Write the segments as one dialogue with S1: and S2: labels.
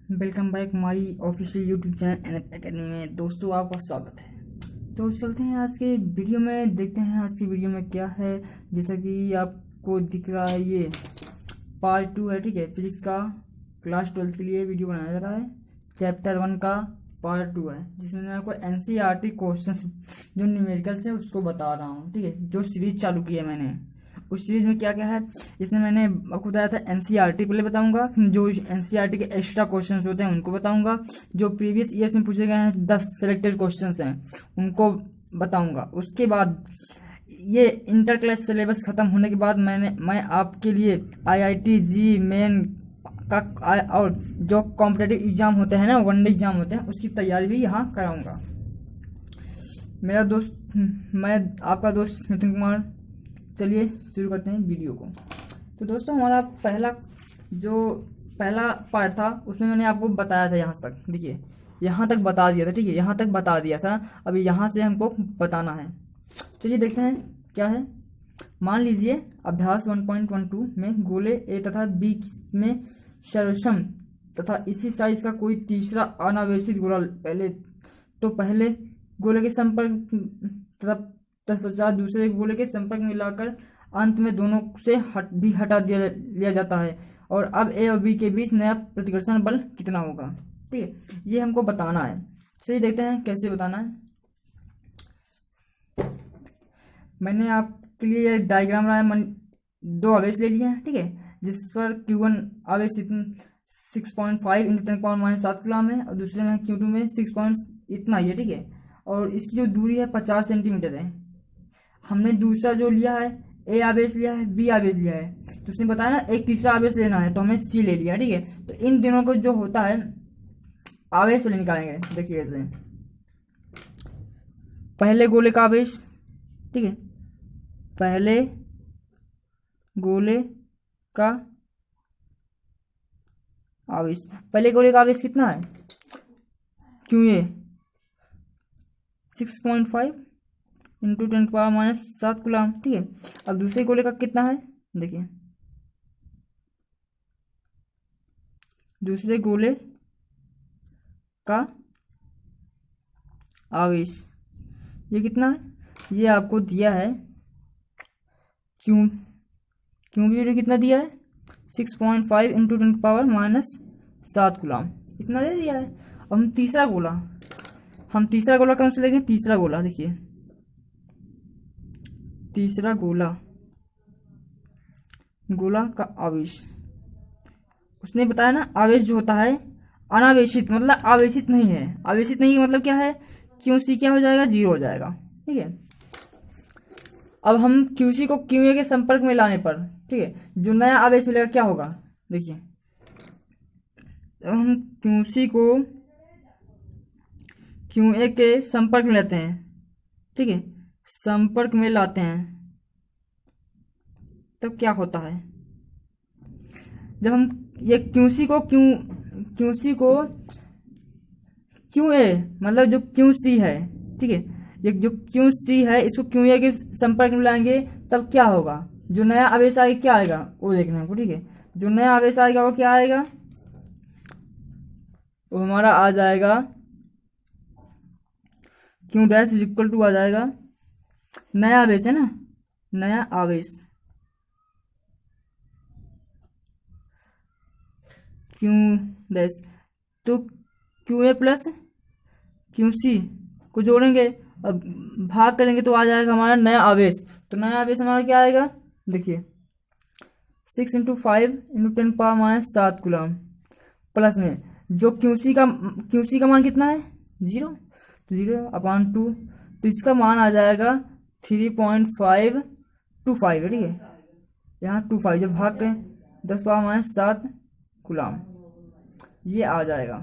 S1: Welcome back my official YouTube channel N academy में। दोस्तों आपका स्वागत है। तो चलते हैं आज के वीडियो में, देखते हैं आज की वीडियो में क्या है। जैसा कि आपको दिख रहा है ये पार्ट 2 है, ठीक है। फिजिक्स का क्लास 12 के लिए वीडियो बनाया जा रहा है। चैप्टर 1 का पार्ट 2 है, जिसमें मैं आपको NCERT क्वेश्चन जो न्यूमेरिकल्स है उसको बता रहा हूँ, ठीक है। जो सीरीज चालू की है मैंने, उस सीरीज में क्या क्या है इसमें मैंने आपको बताया था। NCERT पहले बताऊंगा, फिर जो NCERT के एक्स्ट्रा क्वेश्चंस होते हैं उनको बताऊंगा। जो प्रीवियस ईयर्स में पूछे गए हैं 10 सेलेक्टेड क्वेश्चंस हैं उनको बताऊंगा। उसके बाद ये इंटर क्लास सिलेबस खत्म होने के बाद मैं आपके लिए IIT जी मेन का और जो कॉम्पिटेटिव एग्जाम होते हैं ना, वनडे एग्जाम होते हैं, उसकी तैयारी भी यहाँ कराऊंगा। मेरा दोस्त, मैं आपका दोस्त मिथुन कुमार। चलिए शुरू करते हैं वीडियो को। तो दोस्तों हमारा पहला पार्ट था उसमें मैंने आपको बताया था, यहाँ तक देखिए, यहाँ तक बता दिया था, ठीक है। यहाँ तक बता दिया था, अभी यहाँ से हमको बताना है। चलिए देखते हैं क्या है। मान लीजिए अभ्यास 1.12 में गोले A तथा B में सर्वसम तथा इसी साइज का कोई तीसरा अनावेशित गोला पहले गोले के संपर्क तथा तत्पश्चात दूसरे गोले के संपर्क में लाकर अंत में दोनों से हटा लिया जाता है। और अब A और B के बीच नया प्रतिकर्षण बल कितना होगा, ठीक है। ये हमको बताना है। चलिए देखते हैं कैसे बताना है। मैंने आपके लिए ये डायग्राम बनाया, 2 आवेश ले लिए हैं, ठीक है। जिस पर Q1 आवेश 6.5 इंटू 10⁻⁷ कूलम है और दूसरे में Q2 में 6 इतना ही है, ठीक है। और इसकी जो दूरी है 50 सेंटीमीटर है। हमने दूसरा जो लिया है A आवेश लिया है, B आवेश लिया है, तो उसने बताया ना एक तीसरा आवेश लेना है, तो हमने C ले लिया, ठीक है। तो इन दोनों को जो होता है आवेश पहले निकालेंगे। देखिए ऐसे पहले गोले का आवेश, ठीक है, पहले गोले का आवेश, पहले गोले का आवेश कितना है QA 6.5 इंटू 10⁻⁷ कूलम, ठीक है। अब दूसरे गोले का कितना है, देखिए दूसरे गोले का आवेश ये कितना है, ये आपको दिया है क्यों कितना दिया है 6.5 इंटू 10⁻⁷ कूलम, इतना दे दिया है। अब हम तीसरा गोला कौन सा लेंगे, तीसरा गोला, देखिए तीसरा गोला का आवेश उसने बताया ना, आवेश जो होता है अनावेशित, मतलब आवेशित नहीं है। आवेशित नहीं मतलब क्या है, QC क्या हो जाएगा, 0 हो जाएगा, ठीक है। अब हम QC को QA के संपर्क में लाने पर, ठीक है, जो नया आवेश मिलेगा क्या होगा, देखिए जब हम QC को QA के संपर्क में लाते हैं, ठीक है, संपर्क में लाते हैं, तब क्या होता है, जब हम ये QC को QA मतलब जो QC है, ठीक है, ये जो QC है इसको QA के संपर्क में लाएंगे तब क्या होगा, जो नया आवेश आएगा क्या आएगा वो देखना है, ठीक है। जो नया आवेश आएगा वो क्या आएगा, वो हमारा आ जाएगा Q डैश इक्वल टू आ जाएगा, नया आवेश है ना, नया आवेश Q डैश, तो QA प्लस QC को जोड़ेंगे, अब भाग करेंगे तो आ जाएगा हमारा नया आवेश। तो नया आवेश हमारा क्या आएगा, देखिए 6 इंटू 5 इंटू 10⁻⁷ कूलम, प्लस में जो QC का मान कितना है 0, तो 0/2, तो इसका मान आ जाएगा 3.525 है, ठीक है। यहाँ 25 जब भाग करें 10⁻⁷ कूलम ये आ जाएगा।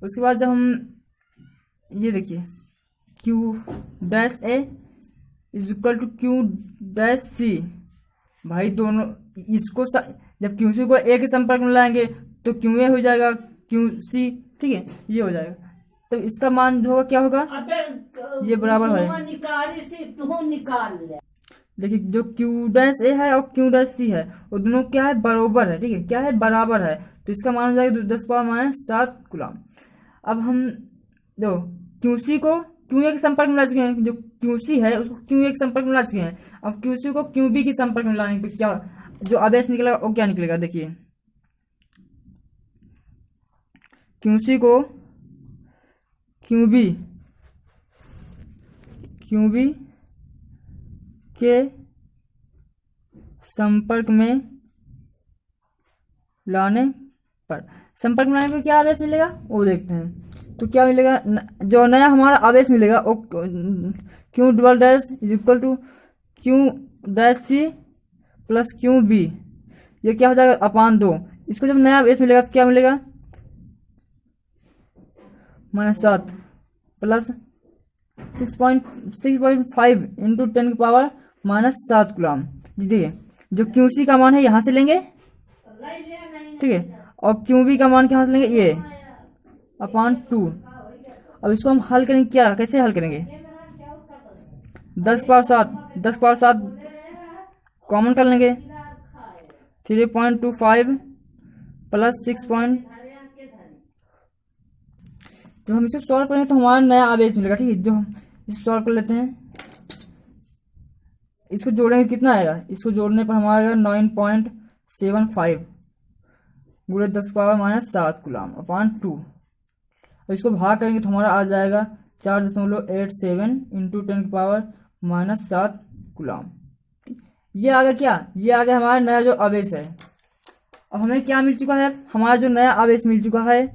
S1: उसके बाद जब हम ये देखिए Q dash A is equal to Q dash C, भाई दोनों इसको जब QC को A के संपर्क में लाएंगे तो QA हो जाएगा QC, ठीक है, ये हो जाएगा। तो इसका मान जो होगा क्या होगा, ये बराबर है, देखिए जो क्यू डैश ए है और क्यू डैश सी है वो दोनों क्या है, बराबर है। ठीक है, क्या है, बराबर है। तो इसका मान हो जाएगा 10⁻⁷ कूलम। अब हम दो क्यू सी को क्यू ए के संपर्क में ला चुके हैं, जो क्यू सी है उसको क्यू ए के संपर्क में ला चुके हैं। अब क्यू सी को क्यू बी के संपर्क में लाने पे क्या जो आवेश निकलेगा वो क्या निकलेगा, देखिए क्यू सी को क्यू बी के संपर्क में लाने पर क्या आवेश मिलेगा वो देखते हैं। तो क्या मिलेगा, जो नया हमारा आवेश मिलेगा वो Q double dash is equal to Q dash C plus Q B, ये क्या हो जाएगा अपान 2। इसको जब नया आवेश मिलेगा तो क्या मिलेगा, -7 प्लस 6.5 इंटू 10⁻⁷ कूलम। देखिए जो क्यू सी का मान है यहाँ से लेंगे, ठीक है, और क्यू बी का मान कहाँ से लेंगे, ये अपान 2। अब इसको हम हल करेंगे, क्या कैसे हल करेंगे, 10⁻⁷ कॉमन कर लेंगे, 3.25 प्लस 6 जब हम इसे सॉल्व करेंगे तो हमारा नया आवेश मिलेगा। ठीक है, जो हम इसे सॉल्व कर लेते हैं, इसको जोड़ेंगे कितना आएगा, इसको जोड़ने पर हमारा आएगा 9.75 गुणे 10⁻⁷ कूलम अपान 2। और इसको भाग करेंगे तो हमारा आ जाएगा 4.87 इंटू 10⁻⁷ कूलम। ये आ गया क्या, ये आ गया हमारा नया जो आवेश है। अब हमें क्या मिल चुका है, हमारा जो नया आवेश मिल चुका है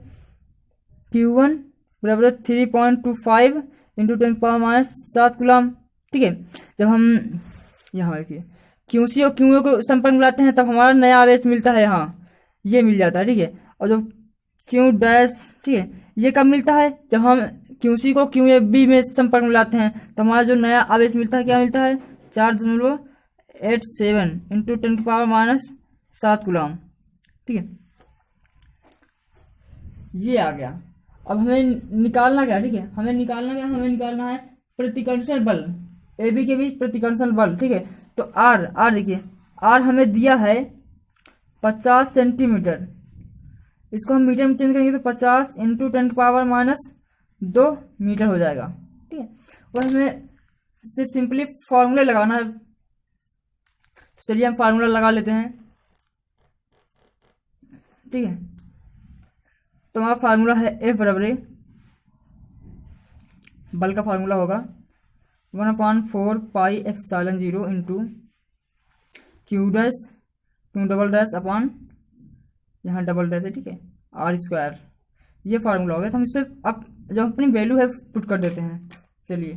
S1: Q1 बराबर 3.25 इंटू 10⁻⁷ कूलम। ठीक है, जब हम यहाँ देखिए क्यू सी और क्यू ए को संपर्क में लाते हैं तब हमारा नया आवेश मिलता है, यहाँ ये मिल जाता है। ठीक है, और जो क्यू डैश, ठीक है, ये कब मिलता है, जब हम क्यू सी को क्यू ए बी में संपर्क में लाते हैं तो हमारा जो नया आवेश मिलता है क्या मिलता है, 4.87 इंटू 10⁻⁷ कूलम। ठीक है, ये आ गया। अब हमें निकालना क्या, ठीक है, हमें निकालना है प्रतिकर्षण बल, ए बी के बीच प्रतिकर्षण बल। ठीक है, तो आर देखिए, आर हमें दिया है 50 सेंटीमीटर, इसको हम मीटर में चेंज करेंगे तो 50 इंटू 10⁻⁻2 मीटर हो जाएगा। ठीक है, और हमें सिर्फ सिंपली फॉर्मूला लगाना है। चलिए हम फार्मूला लगा लेते हैं। ठीक है, तो हमारा फार्मूला है F बराबर बल का फार्मूला होगा 1/4 pi epsilon 0 into Q double dash अपान यहाँ डबल डैश है, ठीक है, R²। ये फार्मूला हो गया। तो हम इससे अब जो अपनी वैल्यू है पुट कर देते हैं। चलिए,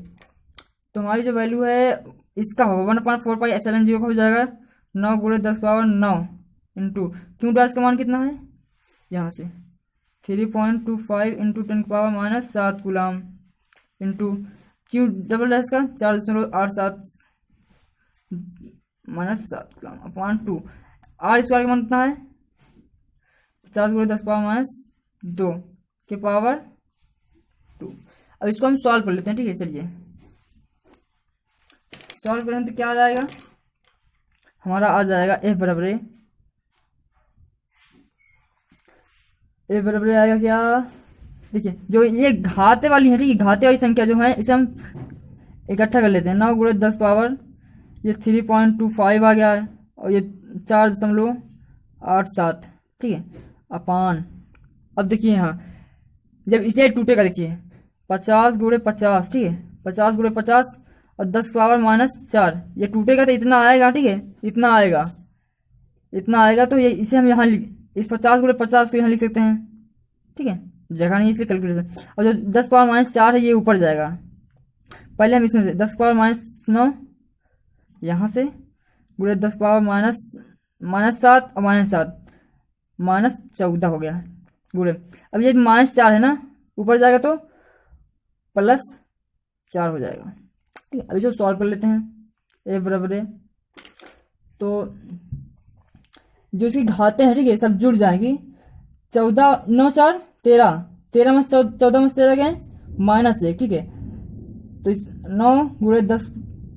S1: तो हमारी जो वैल्यू है इसका होगा 1/4 पाई एप्सिलॉन 0 का हो जाएगा 9 गुणे 10⁻9 इंटू क्यू डैश का मान कितना है, यहाँ से 3.25 into 10⁻⁷ coulomb into Q double dash का 4.87 -7 कूलम अपान 2। R² का मान कितना है 50 गुणे 10⁻2 के पावर 2। अब इसको हम सॉल्व कर लेते हैं। ठीक है, चलिए सॉल्व करें तो क्या आ जाएगा, हमारा आ जाएगा F बराबर आएगा क्या, देखिए जो ये घाते वाली है, ठीक है, घाते वाली संख्या जो है इसे हम इकट्ठा कर लेते हैं। 9 गुणे 10 पावर ये 3.25 आ गया है और ये 4.87, ठीक है, अपान। अब देखिए यहाँ जब इसे टूटेगा, देखिए 50 गुणे 50, ठीक है, 50 गुणे 50 और 10⁻⁻4 ये टूटेगा तो इतना आएगा। ठीक है, इतना आएगा तो ये इसे हम यहाँ इस 50 गुणे 50 को यहाँ लिख सकते हैं। ठीक है, जगह नहीं इसलिए कैलकुलेशन। और जो 10⁻⁻4 है ये ऊपर जाएगा। पहले हम इसमें से 10⁻9 यहाँ से गुणे 10⁻⁻7 और -7 -14 हो गया गुणे। अब ये -4 है ना, ऊपर जाएगा तो +4 हो जाएगा। ठीक है, अब इसे सॉल्व कर लेते हैं। F बराबर है, तो जो इसकी घातें हैं, ठीक है, सब जुड़ जाएंगी। 14 9 4 13 13 में 14 में 13 गए -1, ठीक है, तो 9 गुणे 10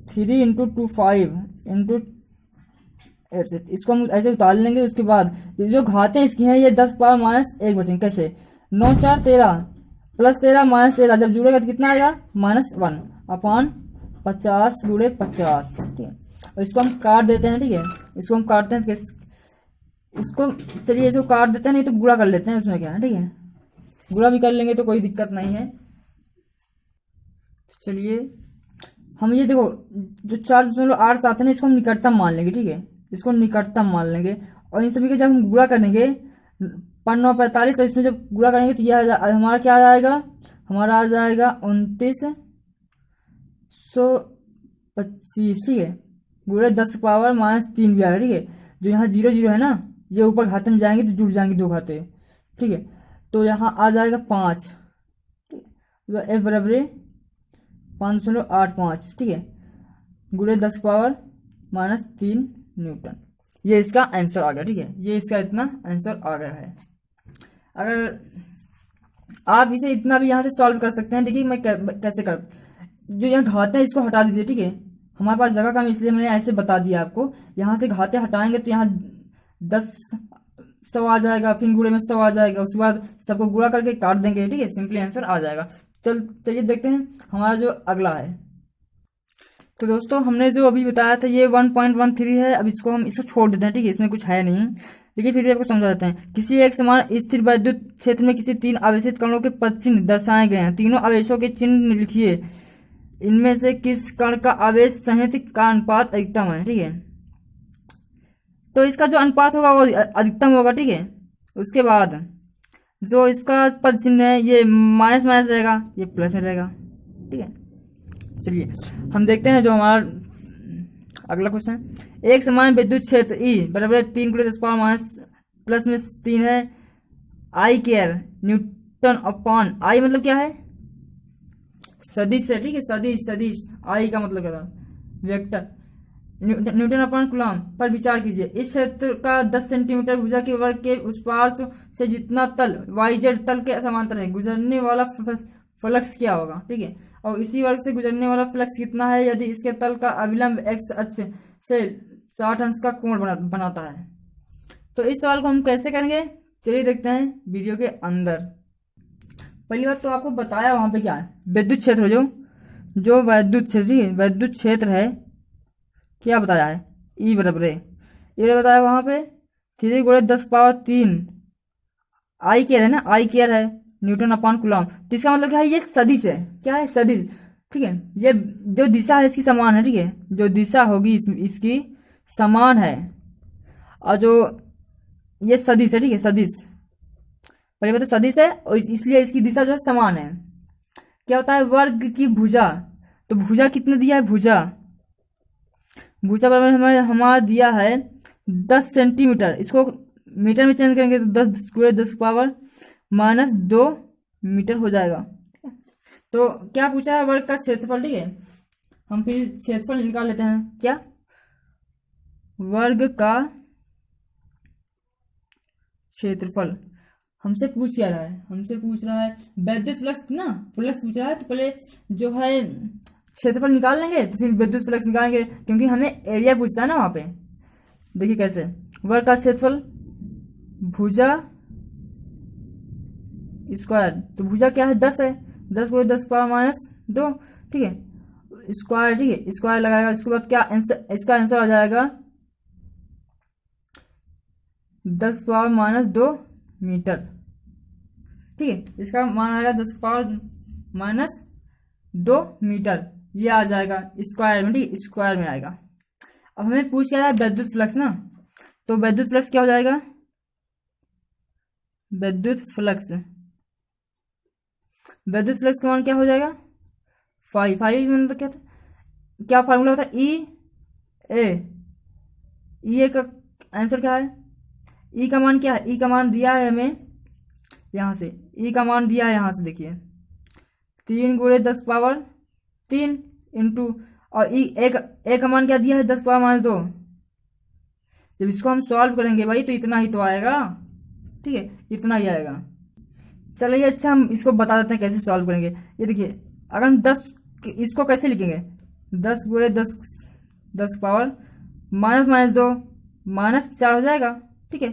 S1: 3 इंटू 25 इंटू 8 से, इसको हम ऐसे उतार लेंगे। उसके बाद ये जो घातें इसकी हैं ये 10 पावर माइनस 1 बचेंगे। कैसे? 9 4 13 प्लस 13 माइनस 13 जब जुड़ेगा तो कितना आएगा? -1 अपॉन 50 गुणे 50। ठीक है, और इसको हम काट देते हैं। ठीक है, इसको हम काटते हैं इसको, चलिए इसको काट देते हैं, नहीं तो गुणा कर लेते हैं, उसमें क्या है। ठीक है, गुणा भी कर लेंगे तो कोई दिक्कत नहीं है। चलिए हम ये देखो जो 4.8 आते हैं इसको हम निकटतम मान लेंगे। ठीक है, इसको निकटतम मान लेंगे और इन सभी का जब हम गुणा करेंगे 5 9 45, तो इसमें जब गुणा करेंगे तो यह हमारा क्या आ जाएगा? हमारा आ जाएगा 2925। ठीक है, गुणे 10 पावर -3 भी आ रहा है। ठीक है, जो यहाँ 0 0 है ना, ये ऊपर खाते में जाएंगे तो जुड़ जाएंगे दो खाते। ठीक है, तो यहाँ आ जाएगा 5। एफ बराबर 5.85। ठीक है, गुणे 10 पावर -3 न्यूटन। ये इसका आंसर आ गया। ठीक है, ये इसका इतना आंसर आ गया है। अगर आप इसे इतना भी यहाँ से सॉल्व कर सकते हैं। देखिए मैं कैसे कर, जो यहाँ घाते हैं इसको हटा दीजिए। ठीक है, हमारे पास जगह कम इसलिए मैंने ऐसे बता दिया आपको। यहाँ से घाते हटाएंगे तो यहाँ 10 100 आ जाएगा, फिर गुणे में 100 आ जाएगा, उसके बाद सबको गुणा करके काट देंगे। ठीक है, सिंपली आंसर आ जाएगा। चलिए देखते हैं हमारा जो अगला है। तो दोस्तों हमने जो अभी बताया था ये 1.13 है। अब इसको छोड़ देते हैं। ठीक है, इसमें कुछ है नहीं, लेकिन फिर भी आपको समझा देते हैं। किसी एक समान स्थिर वैद्युत क्षेत्र में किसी 3 आवेशित कणों के पद चिन्ह दर्शाए गए हैं। तीनों आवेशों के चिन्ह लिखिए। इनमें से किस कण का आवेश संहति का अनुपात अधिकतम है? ठीक है, तो इसका जो अनुपात होगा वो अधिकतम होगा। ठीक है, उसके बाद जो इसका पद चिन्ह है ये माइनस माइनस रहेगा, ये प्लस में रहेगा। ठीक है, चलिए हम देखते हैं जो हमारा अगला क्वेश्चन। एक समान विद्युत क्षेत्र ई बराबर 3 × 10 पावर माइनस प्लस में 3 है। आई केयर न्यूटन अपॉन, आई मतलब क्या है? सदिश है। ठीक है, सदिश आई का मतलब क्या था? Vector. Newton upon coulomb per विचार कीजिए। इस क्षेत्र का 10 सेंटीमीटर भुजा के वर्ग के उस पार्श्व से जितना तल YZ तल के समांतर है, गुजरने वाला फ्लक्स क्या होगा? ठीक है, और इसी वर्ग से गुजरने वाला फ्लक्स कितना है यदि इसके तल का अविलंब x अक्ष से 60 अंश का कोण बनाता है? तो इस सवाल को हम कैसे करेंगे, चलिए देखते हैं वीडियो के अंदर। पहली बात तो आपको बताया वहां पे क्या है, विद्युत क्षेत्र। जो वैद्युत क्षेत्र है क्या बताया है? ई बराबर है, ये बताया वहां पे 3 × 10 पावर 3 आई केयर है ना, आई केयर है न्यूटन अपॉन कूलम। तो इसका मतलब क्या है? ये सदिश है। क्या है? सदिश। ठीक है, ये जो दिशा है इसकी समान है। ठीक है, जो दिशा होगी इसकी समान है, और जो ये सदिश है। ठीक है, सदिश पर तो सदिश है और इसलिए इसकी दिशा जो है समान है। क्या होता है? वर्ग की भुजा। तो भुजा कितने दिया है? भुजा बराबर हमारा दिया है 10 सेंटीमीटर। इसको मीटर में चेंज करेंगे तो 10 × 10 पावर -2 मीटर हो जाएगा। तो क्या पूछा है? वर्ग का क्षेत्रफल। ठीक है, हम फिर क्षेत्रफल निकाल लेते हैं। क्या? वर्ग का क्षेत्रफल हमसे पूछ क्या रहा है? हमसे पूछ रहा है विद्युत फ्लक्स ना, फ्लक्स पूछ रहा है। तो पहले जो है क्षेत्रफल निकाल लेंगे तो फिर विद्युत फ्लक्स निकालेंगे, क्योंकि हमें एरिया पूछता है ना वहां पे। देखिए कैसे, वर्ग का क्षेत्रफल भुजा स्क्वायर। तो भुजा क्या है? 10 है, 10 × 10 पावर -2। ठीक है, स्क्वायर। ठीक है, स्क्वायर लगाएगा। इसके बाद क्या आंसर? इसका आंसर आ जाएगा 10 पावर -2 मीटर। ठीक है, इसका मान आएगा 10 पावर -2 मीटर। ये आ जाएगा स्क्वायर में। ठीक है, स्क्वायर में आएगा। अब हमें पूछ क्या है? विद्युत फ्लक्स ना, तो विद्युत फ्लक्स क्या हो जाएगा? विद्युत फ्लक्स का मान क्या हो जाएगा? 5 मतलब क्या था? क्या फार्मूला होता है? ई ए का आंसर क्या है? ई का मान क्या है? ई का मान दिया है हमें यहाँ से, ई का मान दिया है यहाँ से। देखिए 3 × 10 पावर 3 इंटू, और ई ए का मान क्या दिया है? 10 पावर -2। जब इसको हम सॉल्व करेंगे भाई तो इतना ही तो आएगा। ठीक है, इतना ही आएगा। चलिए अच्छा हम इसको बता देते हैं कैसे सॉल्व करेंगे। ये देखिए, अगर हम 10 इसको कैसे लिखेंगे? 10 × 10 पावर माइनस माइनस 2 -4 हो जाएगा। ठीक है,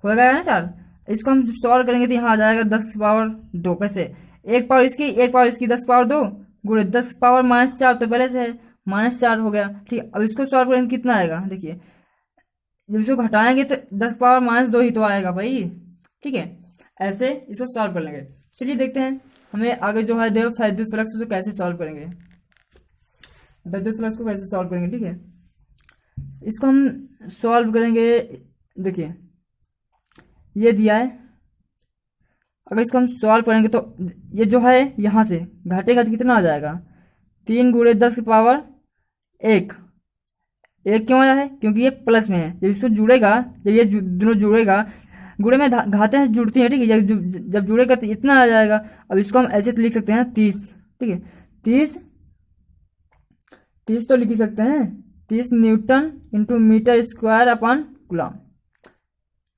S1: हो जाएगा ना 4। इसको हम सॉल्व करेंगे तो यहाँ आ जाएगा 10 पावर 2। कैसे? एक पावर इसकी 10 पावर 2 गुणे 10 पावर -4 तो पहले से है, -4 हो गया। ठीक है, अब इसको सॉल्व करेंगे कितना आएगा, देखिए जब इसको घटाएंगे तो 10 पावर -2 ही तो आएगा भाई। ठीक है, ऐसे इसको सॉल्व कर लेंगे। चलिए देखते हैं हमें आगे जो है विद्युत फ्लक्स को कैसे सॉल्व करेंगे, विद्युत फ्लक्स को कैसे सॉल्व करेंगे। ठीक है, इसको हम सॉल्व करेंगे। देखिए ये दिया है, अगर इसको हम सॉल्व करेंगे तो ये जो है यहाँ से घटेगा तो कितना आ जाएगा, 3 गुणे 10 की पावर 1। एक क्यों आया है, क्योंकि ये प्लस में है। जब इसको जुड़ेगा, जब ये दोनों जुड़ेगा, गुणे में घाते हैं जुड़ती हैं। ठीक है, जब जुड़ेगा तो इतना आ जाएगा। अब इसको हम ऐसे तो लिख सकते हैं 30। ठीक है, 30 तो लिख ही सकते हैं, 30 newton into metre square upon coulomb.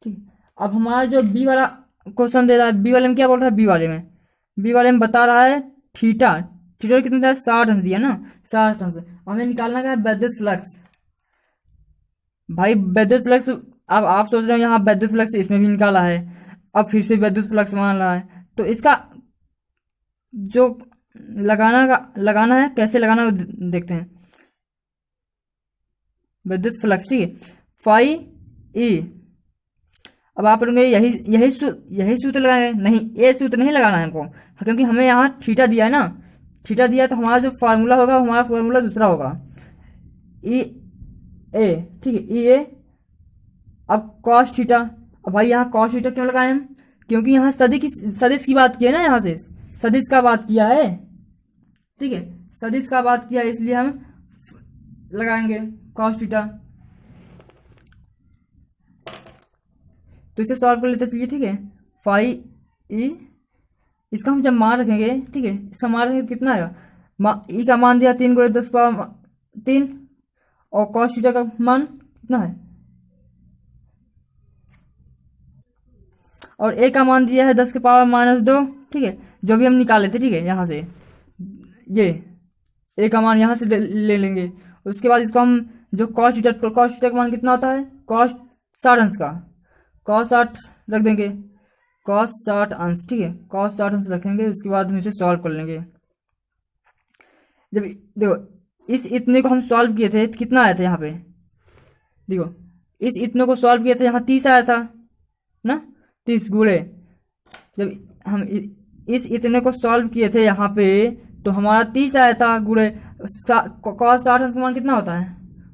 S1: ठीक है, अब हमारा जो बी वाला क्वेश्चन दे रहा है, बी वाले में क्या बोल रहा है, बी वाले में बता रहा है थीटा कितना दिया है, 60 अंश दिया ना, 60 अंश। हमें निकालना क्या है, विद्युत फ्लक्स। भाई विद्युत फ्लक्स, अब आप सोच रहे हो यहाँ विद्युत फ्लक्स इसमें भी निकाला है, अब फिर से विद्युत फ्लक्स मान रहा है, तो इसका जो लगाना है कैसे लगाना है देखते हैं। विद्युत फ्लक्स, ठीक है, फाई ई। अब आप लोग यही सूत्र लगाएंगे, नहीं ए सूत्र नहीं लगाना है हमको, क्योंकि हमें यहाँ थीटा दिया है ना, थीटा दिया तो हमारा जो फार्मूला होगा, हमारा फार्मूला दूसरा होगा, ई ए। ठीक है, ई ए। अब कॉस थीटा, अब भाई यहाँ कॉस थीटा क्यों लगाए हम, क्योंकि यहाँ सदिश की बात की है ना, यहाँ से सदिश का बात किया है। ठीक है, सदिश का बात किया है, इसलिए हम लगाएंगे कॉस थीटा। तो इसे सॉल्व कर लेते चलिए। ठीक है, फाई ई, इसका हम जब मान रखेंगे, ठीक है, इसका मान रखेंगे कितना आएगा, ई का मान दिया 3 गुणे 10 पावर 3, और कॉस थीटा का मान कितना है, और ए का मान दिया है 10 के पावर -2। ठीक है, जो भी हम निकाले थे। ठीक है, यहाँ से ये ए का मान यहाँ से ले लेंगे। उसके बाद इसको हम जो कॉस थीटा का मान कितना होता है, कॉस 60 अंश का, कॉस 60 रख देंगे, कॉस 60 अंश। ठीक है, कॉस 60 अंश रखेंगे। उसके बाद हम इसे सॉल्व कर लेंगे। जब देखो इस इतने को हम सॉल्व किए थे तो कितना आया था, यहाँ पे देखो इस इतने को सॉल्व किया था, यहाँ 30 आया था ना, 30 गुणे, जब हम इस इतने को सॉल्व किए थे यहाँ पे तो हमारा 30 आया था गुणे कॉस 60 अंश का मान कितना होता है,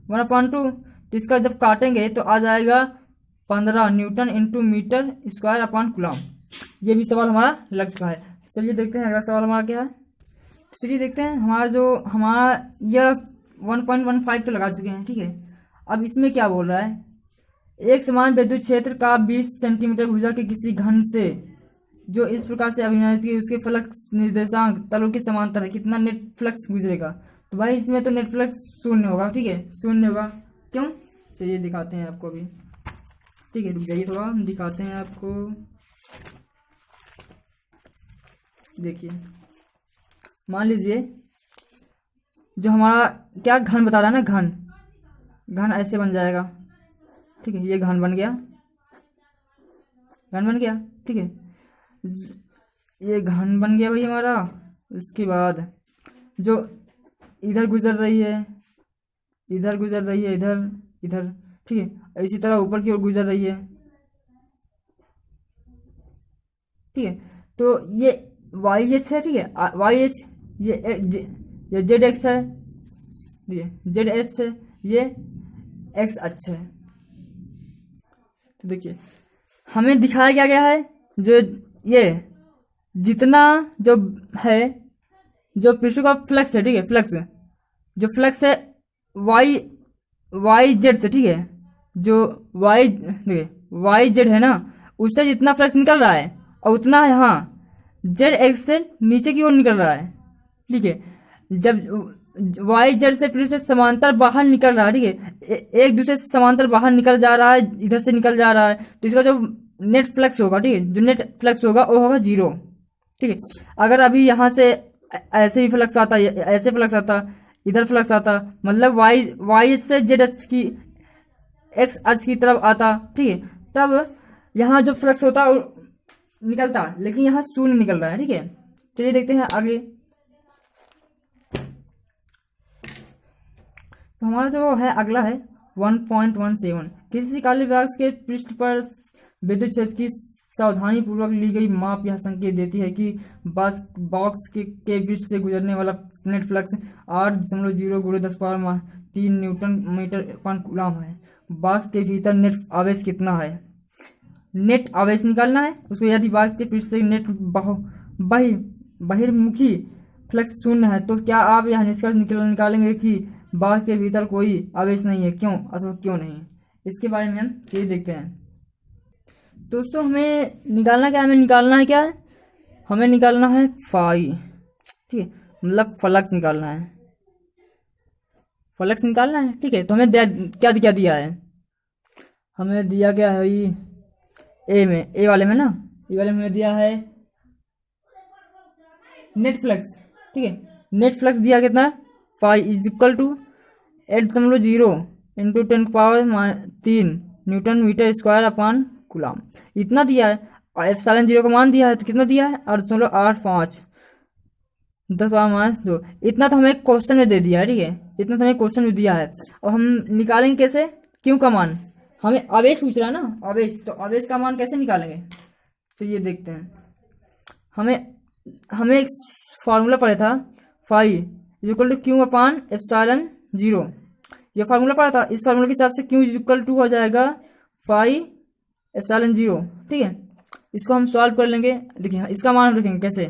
S1: 1/2। तो इसका जब काटेंगे तो आ जाएगा 15 newton into metre square upon coulomb. ये भी सवाल हमारा लग चुका है। चलिए देखते हैं अगला सवाल हमारा क्या है। चलिए देखते हैं हमारा ये 1.15 तो लगा चुके हैं। ठीक है, अब इसमें क्या बोल रहा है, एक समान विद्युत क्षेत्र का 20 सेंटीमीटर भुजा के किसी घन से जो इस प्रकार से अभिनय की उसके फ्लक्स निर्देशांक तलों के समांतर है, कितना नेट फ्लक्स गुजरेगा। तो भाई इसमें तो नेट फ्लक्स 0 होगा। ठीक है, 0 होगा। क्यों, चलिए दिखाते हैं आपको भी। ठीक है, रुक जाइए थोड़ा, हम दिखाते हैं आपको। देखिए मान लीजिए जो हमारा क्या घन बता रहा है ना, घन ऐसे बन जाएगा। ठीक है, ये घन बन गया, ठीक है, ये घन बन गया भाई हमारा। उसके बाद जो इधर गुजर रही है, इधर। ठीक है, इसी तरह ऊपर की ओर गुजर रही है। ठीक है, तो ये वाई एच है। ठीक है, वाई एच, ये जेड एक्स है, जेड एच है, ये एक्स अक्ष है। तो देखिए हमें दिखाया क्या गया है, जो ये जितना जो है, जो पृष्ठ का फ्लक्स है, ठीक है, जो फ्लक्स है वाई जेड से, ठीक है, जो वाई जेड है ना, उससे जितना फ्लक्स निकल रहा है और उतना यहाँ जेड एक्स से नीचे की ओर निकल रहा है। ठीक है, जब वाई जेड से फिर से समांतर बाहर निकल रहा है, ठीक है, एक दूसरे से समांतर बाहर निकल जा रहा है, इधर से निकल जा रहा है, तो इसका जो नेट फ्लक्स होगा, ठीक है, जो नेट फ्लक्स होगा वो होगा 0। ठीक है, अगर अभी यहाँ से ऐसे ही फ्लक्स आता, ऐसे फ्लक्स आता, इधर फ्लक्स आता, मतलब वाई से जेड एक्स की एक्स अक्ष की तरफ आता, ठीक है, तब यहाँ जो फ्लक्स होता है निकलता, लेकिन यहाँ शून्य निकल रहा है, ठीक है। चलिए देखते हैं आगे। तो हमारा जो है अगला है 1.17। किसी काले बॉक्स के पृष्ठ पर विद्युत क्षेत्र की सावधानी पूर्वक ली गई माप यह संकेत देती है कि बॉक्स के पृष्ठ से गुजरने वाला नेट फ्लक्स 8.0 × 10⁻³ न्यूटन मीटर पर कूलम है। बॉक्स के भीतर नेट आवेश कितना है? नेट आवेश निकालना है उसको। यदि बॉक्स के पृष्ठ से नेट बहिर्मुखी फ्लक्स शून्य है तो क्या आप यह निष्कर्ष निकालेंगे कि बॉक्स के भीतर कोई आवेश नहीं है, क्यों अथवा क्यों नहीं? इसके बारे में हम ये देखते हैं। दोस्तों हमें निकालना क्या है? हमें निकालना है फाई, ठीक है, मतलब फ्लक्स निकालना है, ठीक है। तो हमें क्या दिया है? हमें दिया क्या है ए वाले में हमें दिया है नेट फ्लक्स, ठीक है। नेट फ्लक्स दिया कितना है? Phi is equal to 8.0 × 10⁻³ newton metre square upon coulomb, इतना दिया है। और एप्सिलॉन 0 का मान दिया है, तो कितना दिया है? 8.85 10⁻²। इतना तो हमें क्वेश्चन में दे दिया है, ठीक है, इतना तो हमें क्वेश्चन में दिया है। और हम निकालेंगे कैसे? क्यों का मान, हमें आवेश पूछ रहा है ना, आवेश, तो आवेश का मान कैसे निकालेंगे? चलिए देखते हैं। हमें एक फार्मूला पढ़ा था, phi is equal to Q upon epsilon 0, ये फार्मूला पढ़ा था। इस फार्मूला के हिसाब से क्यू इज इक्वल टू हो जाएगा फाई एप्सिलॉन 0, ठीक है। इसको हम सॉल्व कर लेंगे। देखिए इसका मान हम रखेंगे कैसे?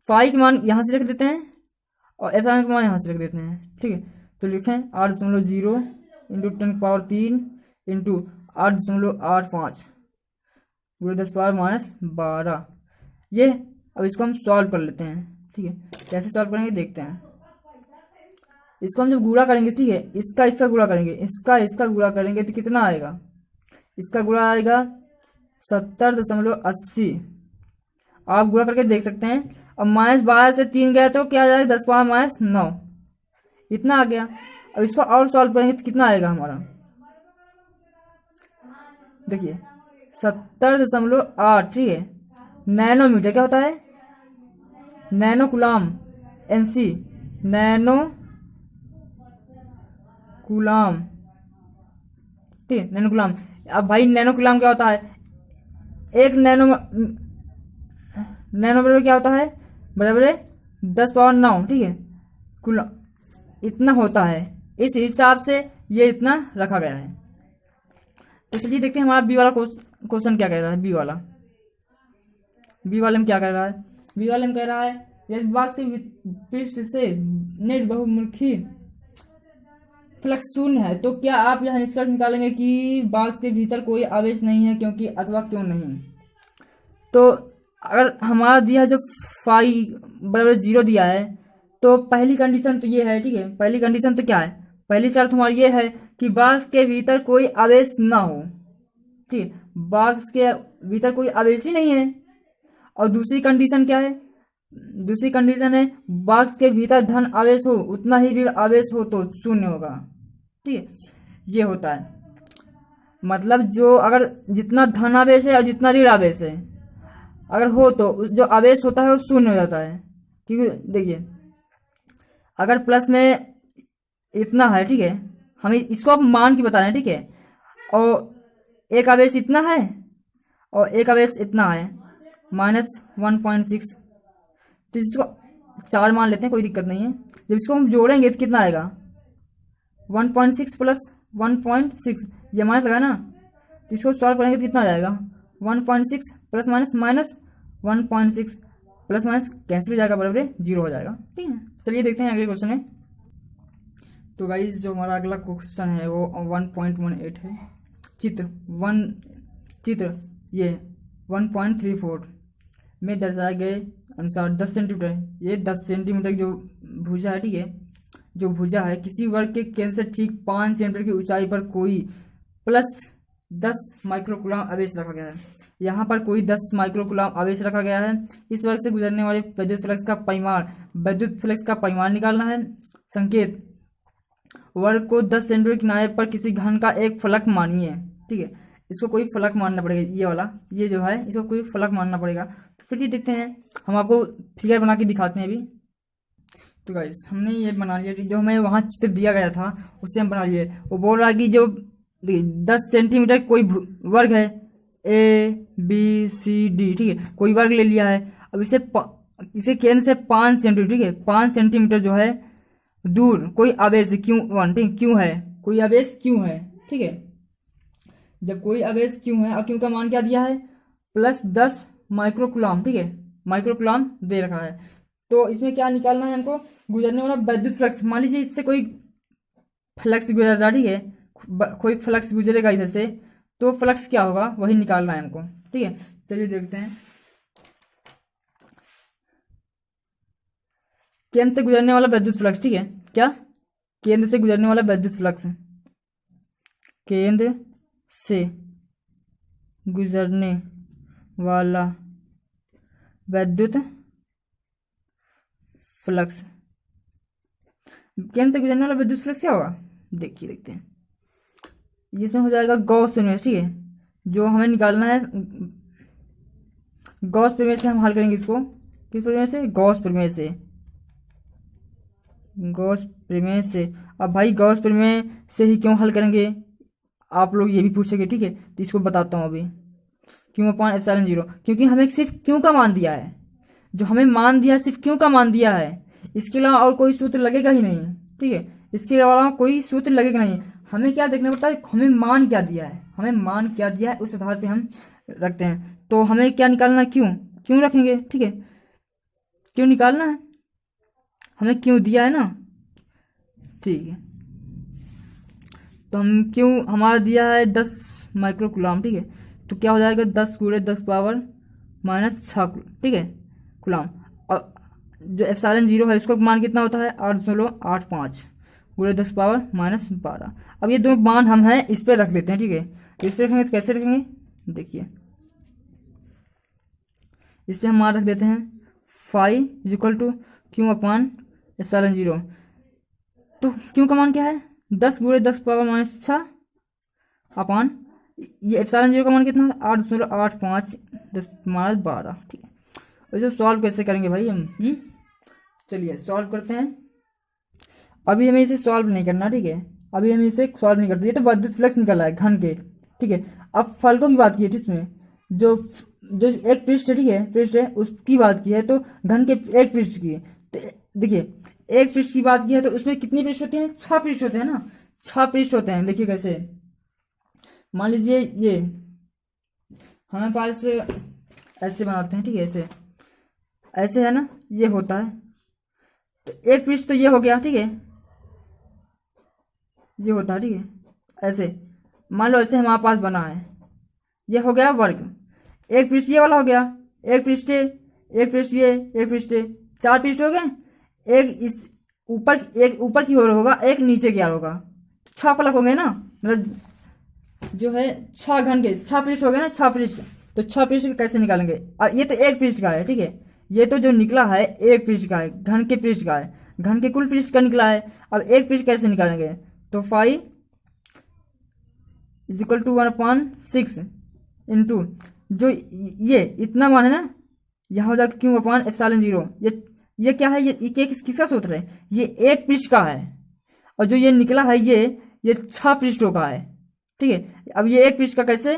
S1: फाई के मान यहाँ से रख देते हैं और एप्सिलॉन का मान यहाँ से रख देते हैं, ठीक है। तो लिखें 8.0 × 10⁻³ × 8.85 × 10⁻12। ये अब इसको हम सॉल्व कर लेते हैं, ठीक है। कैसे सॉल्व करेंगे देखते हैं। इसको हम जब गुणा करेंगे, ठीक है, इसका गुणा करेंगे, इसका गुणा करेंगे तो कितना आएगा? इसका गुणा आएगा 70.80। आप गुणा करके देख सकते हैं। अब -12 से 3 गया तो क्या आ जाएगा? 10⁻9, इतना आ गया। अब इसको और सॉल्व करेंगे तो कितना आएगा हमारा? देखिए 70.8, ठीक है। नैनोमीटर क्या होता है? Nano coulomb, NC nano coulomb, ठीक है, नैनो कूलम। अब भाई नैनो कूलम क्या होता है? एक नैनोमीटर क्या होता है? बराबर 10⁻9, ठीक है, कूलम, इतना होता है। इस हिसाब से ये इतना रखा गया है। तो चलिए देखते हैं हमारा बी वाला क्वेश्चन क्या कह रहा है। बी वाले में क्या कह रहा है? बी वाले में कह रहा है यदि बॉक्स के पृष्ठ से नेट बहुमुखी फ्लक्स शून्य है तो क्या आप यह निष्कर्ष निकालेंगे कि बॉक्स के भीतर कोई आवेश नहीं है, क्योंकि अथवा क्यों नहीं? तो अगर हमारा दिया जो फाई बराबर 0 दिया है तो पहली कंडीशन तो ये है, ठीक है। पहली कंडीशन तो क्या है? पहली शर्त हमारी ये है कि बॉक्स के भीतर कोई आवेश ना हो, ठीक है, बॉक्स के भीतर कोई आवेश ही नहीं है। और दूसरी कंडीशन क्या है? दूसरी कंडीशन है बॉक्स के भीतर धन आवेश हो उतना ही ऋण आवेश हो तो शून्य होगा, ठीक है, ये होता है। मतलब जो अगर जितना धन आवेश है और जितना ऋण आवेश है अगर हो तो जो आवेश होता है वो शून्य हो जाता है। क्योंकि देखिए अगर प्लस में इतना है, ठीक है, हमें इसको अब मान के बताना है, ठीक है, और एक आवेश इतना है और एक आवेश इतना है -1.6, तो इसको 4 मान लेते हैं, कोई दिक्कत नहीं है। जब इसको हम जोड़ेंगे तो कितना आएगा? 1.6 + 1.6, ये माइनस लगा ना, तो इसको सॉल्व करेंगे तो कितना आ जाएगा? 1.6 + -1.6 प्लस माइनस कैंसिल हो जाएगा, बराबर 0 हो जाएगा, ठीक है। चलिए देखते हैं अगले क्वेश्चन में। तो गाइस जो हमारा अगला क्वेश्चन है वो 1.18 है। चित्र ये 1.34 में दर्शाए गए अनुसार 10 सेंटीमीटर, ये 10 सेंटीमीटर जो भुजा है, ठीक है, जो भुजा है किसी वर्ग के केंद्र से ठीक 5 सेंटीमीटर की ऊंचाई पर कोई +10 माइक्रोकूलम आवेश रखा गया है। यहाँ पर कोई 10 माइक्रोकूलम आवेश रखा गया है। इस वर्ग से गुजरने वाले विद्युत फ्लक्स का परिमाण निकालना है। संकेत वर्ग को 10 सेंटीमीटर किनारे पर किसी घन का एक फलक मानिए। ठीक है, इसको कोई फलक मानना पड़ेगा, ये वाला, ये जो है इसको कोई फलक मानना पड़ेगा। तो फिर ये देखते हैं, हम आपको फिगर बना के दिखाते हैं अभी। तो गाइस हमने ये बना लिया, जो हमें वहाँ चित्र दिया गया था उससे हम बना लिए। वो बोल रहा है कि जो 10 सेंटीमीटर कोई वर्ग है, ABCD, ठीक है, कोई वर्ग ले लिया है। अब इसे केंद्र से 5 सेंटीमीटर, ठीक है, 5 सेंटीमीटर जो है दूर कोई आवेश Q1, ठीक, क्यों है, कोई आवेश क्यों है, ठीक है। जब कोई आवेश क्यों है, और क्यों का मान क्या दिया है, +10 माइक्रोकुलॉम, ठीक है, माइक्रोकुलॉम दे रखा है। तो इसमें क्या निकालना है हमको, गुजरने वाला विद्युत फ्लक्स। मान लीजिए इससे कोई फ्लक्स गुजर रहा, ठीक है, कोई फ्लक्स गुजरेगा इधर से, तो फ्लक्स क्या होगा वही निकालना है हमको। ठीक है, चलिए देखते हैं। केंद्र से गुजरने वाला विद्युत फ्लक्स, ठीक है, क्या, केंद्र से गुजरने वाला विद्युत फ्लक्स, केंद्र से गुजरने वाला विद्युत फ्लक्स, केंद्र से गुजरने वाला विद्युत फ्लक्स क्या होगा, देखिए देखते हैं। इसमें हो जाएगा गॉस प्रमेय, ठीक है, जो हमें निकालना है गॉस प्रमेय से हम हल करेंगे इसको। किस प्रमेय से, गॉस प्रमेय से, गॉस प्रमेय से। अब भाई गॉस प्रमेय से ही क्यों हल करेंगे, आप लोग ये भी पूछेंगे, ठीक है, तो इसको बताता हूँ अभी। Q/ε0, क्योंकि हमें सिर्फ क्यों का मान दिया है, जो हमें मान दिया है सिर्फ क्यों का मान दिया है, इसके अलावा और कोई सूत्र लगेगा ही नहीं। ठीक है, इसके अलावा कोई सूत्र लगेगा नहीं। हमें क्या देखना पड़ता है, हमें मान क्या दिया है, हमें मान क्या दिया है, उस आधार पे हम रखते हैं। तो हमें क्या निकालना है, क्यों, क्यों रखेंगे, ठीक है, क्यों निकालना है, हमें क्यों दिया है ना, ठीक है। तो हम क्यों हमारा दिया है 10 माइक्रोकुलॉम, ठीक है, तो क्या हो जाएगा 10 × 10⁻⁻6, ठीक है, कुलॉम। और जो ε0 है इसका मान कितना होता है, 8.85 × 10⁻⁻12। अब ये दो मान हम हैं इस पर रख लेते हैं, ठीक है, इस पर रखेंगे तो कैसे रखेंगे, देखिए इस पर हम मान रख देते हैं फाई = Q/ε0। तो क्यों का मान क्या है, 10 × 10⁻⁻6 अपान ये ε0 का मान कितना है, 8.85 10⁻12, ठीक है। वैसे सॉल्व कैसे करेंगे भाई हम, चलिए सॉल्व करते हैं। अभी हमें इसे सॉल्व नहीं करना, ठीक है, अभी हम इसे सॉल्व नहीं करते। ये तो विद्युत फ्लक्स निकला है घन के, ठीक है। अब फलकों की बात की है, जिसमें जो जो एक पृष्ठ है, ठीक है, पृष्ठ है उसकी बात की है, तो घन के एक पृष्ठ की। तो देखिए एक पृष्ठ की बात की है तो उसमें कितने पृष्ठ होते हैं, 6 पृष्ठ होते हैं ना, 6 पृष्ठ होते हैं। देखिए कैसे, मान लीजिए ये हमारे पास ऐसे बनाते हैं, ठीक है, ऐसे ऐसे है ना, ये होता है। तो एक पृष्ठ तो ये हो गया, ठीक है, ये होता है, ठीक है, ऐसे मान लो ऐसे हमारे पास बना है, ये हो गया वर्ग। एक पृष्ठ ये वाला हो गया, एक पृष्ठ एक पृष्ठ ये, एक पृष्ठ 4 पृष्ठ हो गए। एक इस ऊपर, एक ऊपर की ओर होगा, एक नीचे की ओर होगा, 6 फलक हो गए ना, मतलब जो है 6 घन के 6 पृष्ठ हो गए ना, 6 पृष्ठ। तो 6 पृष्ठ कैसे निकालेंगे, और ये तो एक पृष्ठ का है, ठीक है, ये तो जो निकला है एक पृष्ठ का है, घन के पृष्ठ का है, घन के कुल पृष्ठ का निकला है। अब एक पृष्ठ कैसे निकालेंगे, तो फाई = 1/6 इंटू जो ये इतना मान है ना, यहाँ हो जाएगा Q/ε0। ये क्या है, ये किसका सूत्र है, ये एक पृष्ठ का है, और जो ये निकला है ये 6 पृष्ठों का है, ठीक है। अब ये एक पृष्ठ का कैसे,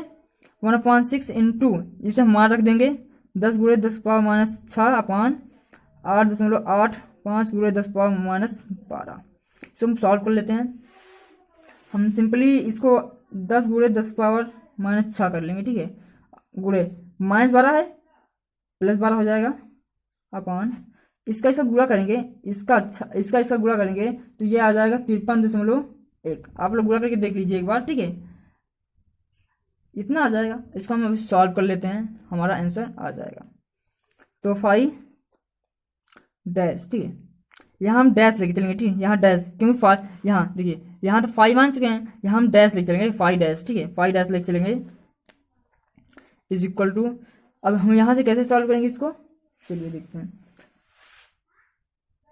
S1: 1/6 इंटू इसे हम मान रख देंगे 10 × 10⁻⁻6 अपान 8.85 × 10⁻⁻12। इसको हम सॉल्व कर लेते हैं। हम सिंपली इसको 10 × 10⁻⁻6 कर लेंगे, ठीक है, गुणे -12 है, +12 हो जाएगा अपान इसका गुणा करेंगे, इसका गुणा करेंगे तो ये आ जाएगा 53.1। आप लोग गुणा करके देख लीजिए एक बार, ठीक है, इतना आ जाएगा। इसको हम अभी सॉल्व कर लेते हैं, हमारा आंसर आ जाएगा। तो फाई डैश, ठीक है, यहाँ हम डैश लेके चलेंगे, ठीक है, यहाँ डैश, क्योंकि फाई यहाँ देखिए, यहाँ तो फाई मान चुके हैं, यहाँ हम डैश लेके चलेंगे, फाई डैश, ठीक है, फाई डैश लेके चलेंगे = अब हम यहाँ से कैसे सॉल्व करेंगे इसको, चलिए देखते हैं।